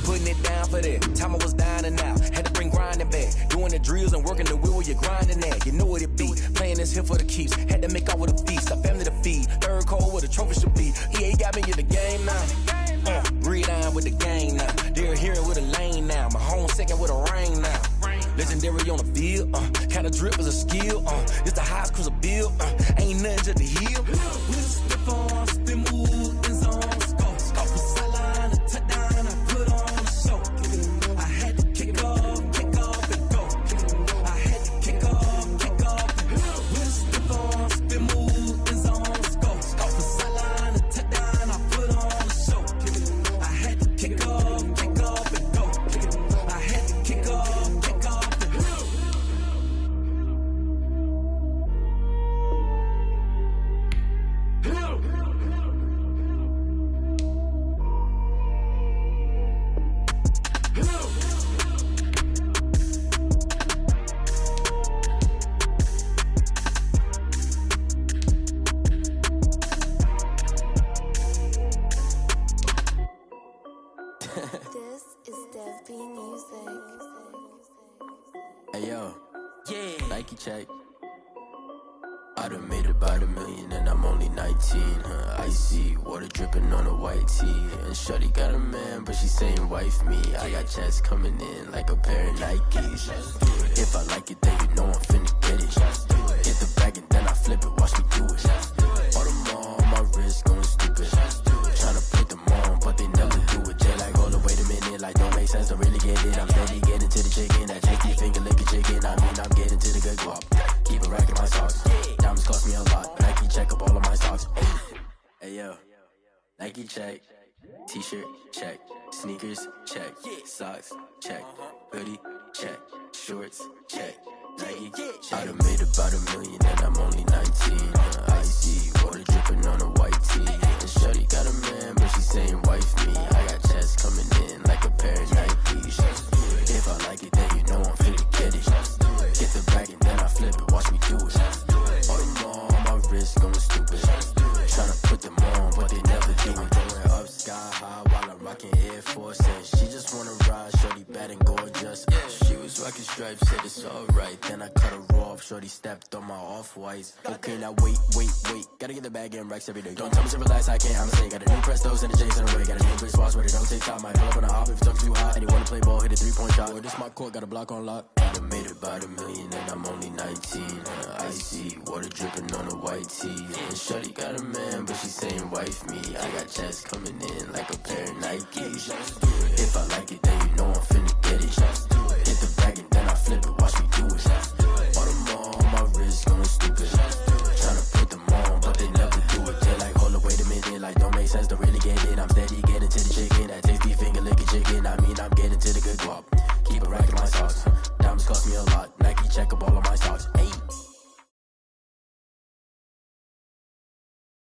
Putting it down for that. Time I was down and out. Had to bring grinding back. Doing the drills and working the wheel where you're grinding at. You know what it be. Playing this here for the keeps. Had to make off with a feast. A family to feed. Third cold where the trophy should be. EA got me in the game now. Breathe down with the game now. They're here with a lane now. My home second with a rain now. Legendary on the field. Kinda drip is a skill. It's the highest cruiser bill. Ain't nothing to the hill. With a stiff arm, spin move, in zone, let's go. From sideline to touchdown, I put on a show. I had to kick off and go. I had to kick off and go. With a stiff arm, spin move, in zone, let's go. From sideline to touchdown, I put on a show. This is Dev B Music. Hey yo, yeah. Nike check. I done made about $1 million and I'm only 19. Icy water dripping on a white tee. And shorty got a man, but she saying wife me. I got checks coming in like a pair of Nikes. If I like it, then you know I'm finna get it. Hit the bag and then I flip it, watch me do it. All on my wrist going stupid. Tryna put them on, but they never do it. They like, hold up, wait a minute, like don't make sense, don't really get it. I'm steady getting to the chicken, that tasty finger licking chicken. I mean, I'm getting to the good guap. Keep it racking my socks. Diamonds cost me a lot. Nike check up all of my socks. Hey yo, Nike check. T-shirt check. Sneakers check. Socks check. Hoodie check. Shorts check. Nike. I done made about $1 million and I'm only 19. Icy water dripping on a white tee. And shorty got a man, but she saying wife me. I got checks coming in like a pair of Nikes. If I like it, then you know I'm finna get it. Get the bag and then I flip it, watch me do it. All on my wrist going stupid. Tryna put them on, but they never do it. Going up sky high while I'm rocking Air Force. And she just wanna ride, shorty bad and gorgeous. She was rocking stripes, said it's alright. Then I cut her off, shorty stepped on my off-whites. Okay, now wait. Gotta get the bag and racks every day. Don't tell me to relax, I can't, I'm saying. Got a new Prestos and a J's in the way. Got a new bitch watch where they don't take time. Might pull up on a hop if it's too hot. And they wanna play ball, hit a 3-point shot. Well, this my court, got a block on lock. I done made about $1 million and I'm only 19. Icy water dripping on a white tee. And shorty got a man, but she saying wife me. I got checks coming in like a pair of Nikes. If I like it, then you know I'm finna get it. Hit the bag and then I flip it, watch me do it. All on my wrist going stupid. Tryna put them on, but they never do it. They're like, hold up, wait a minute, like don't make sense, don't really get it. I'm steady getting to the chicken, that tasty finger licking chicken. I mean, I'm getting to the good guap. Keep it racking my socks. Diamonds cost me a lot. Nike check up all of my socks.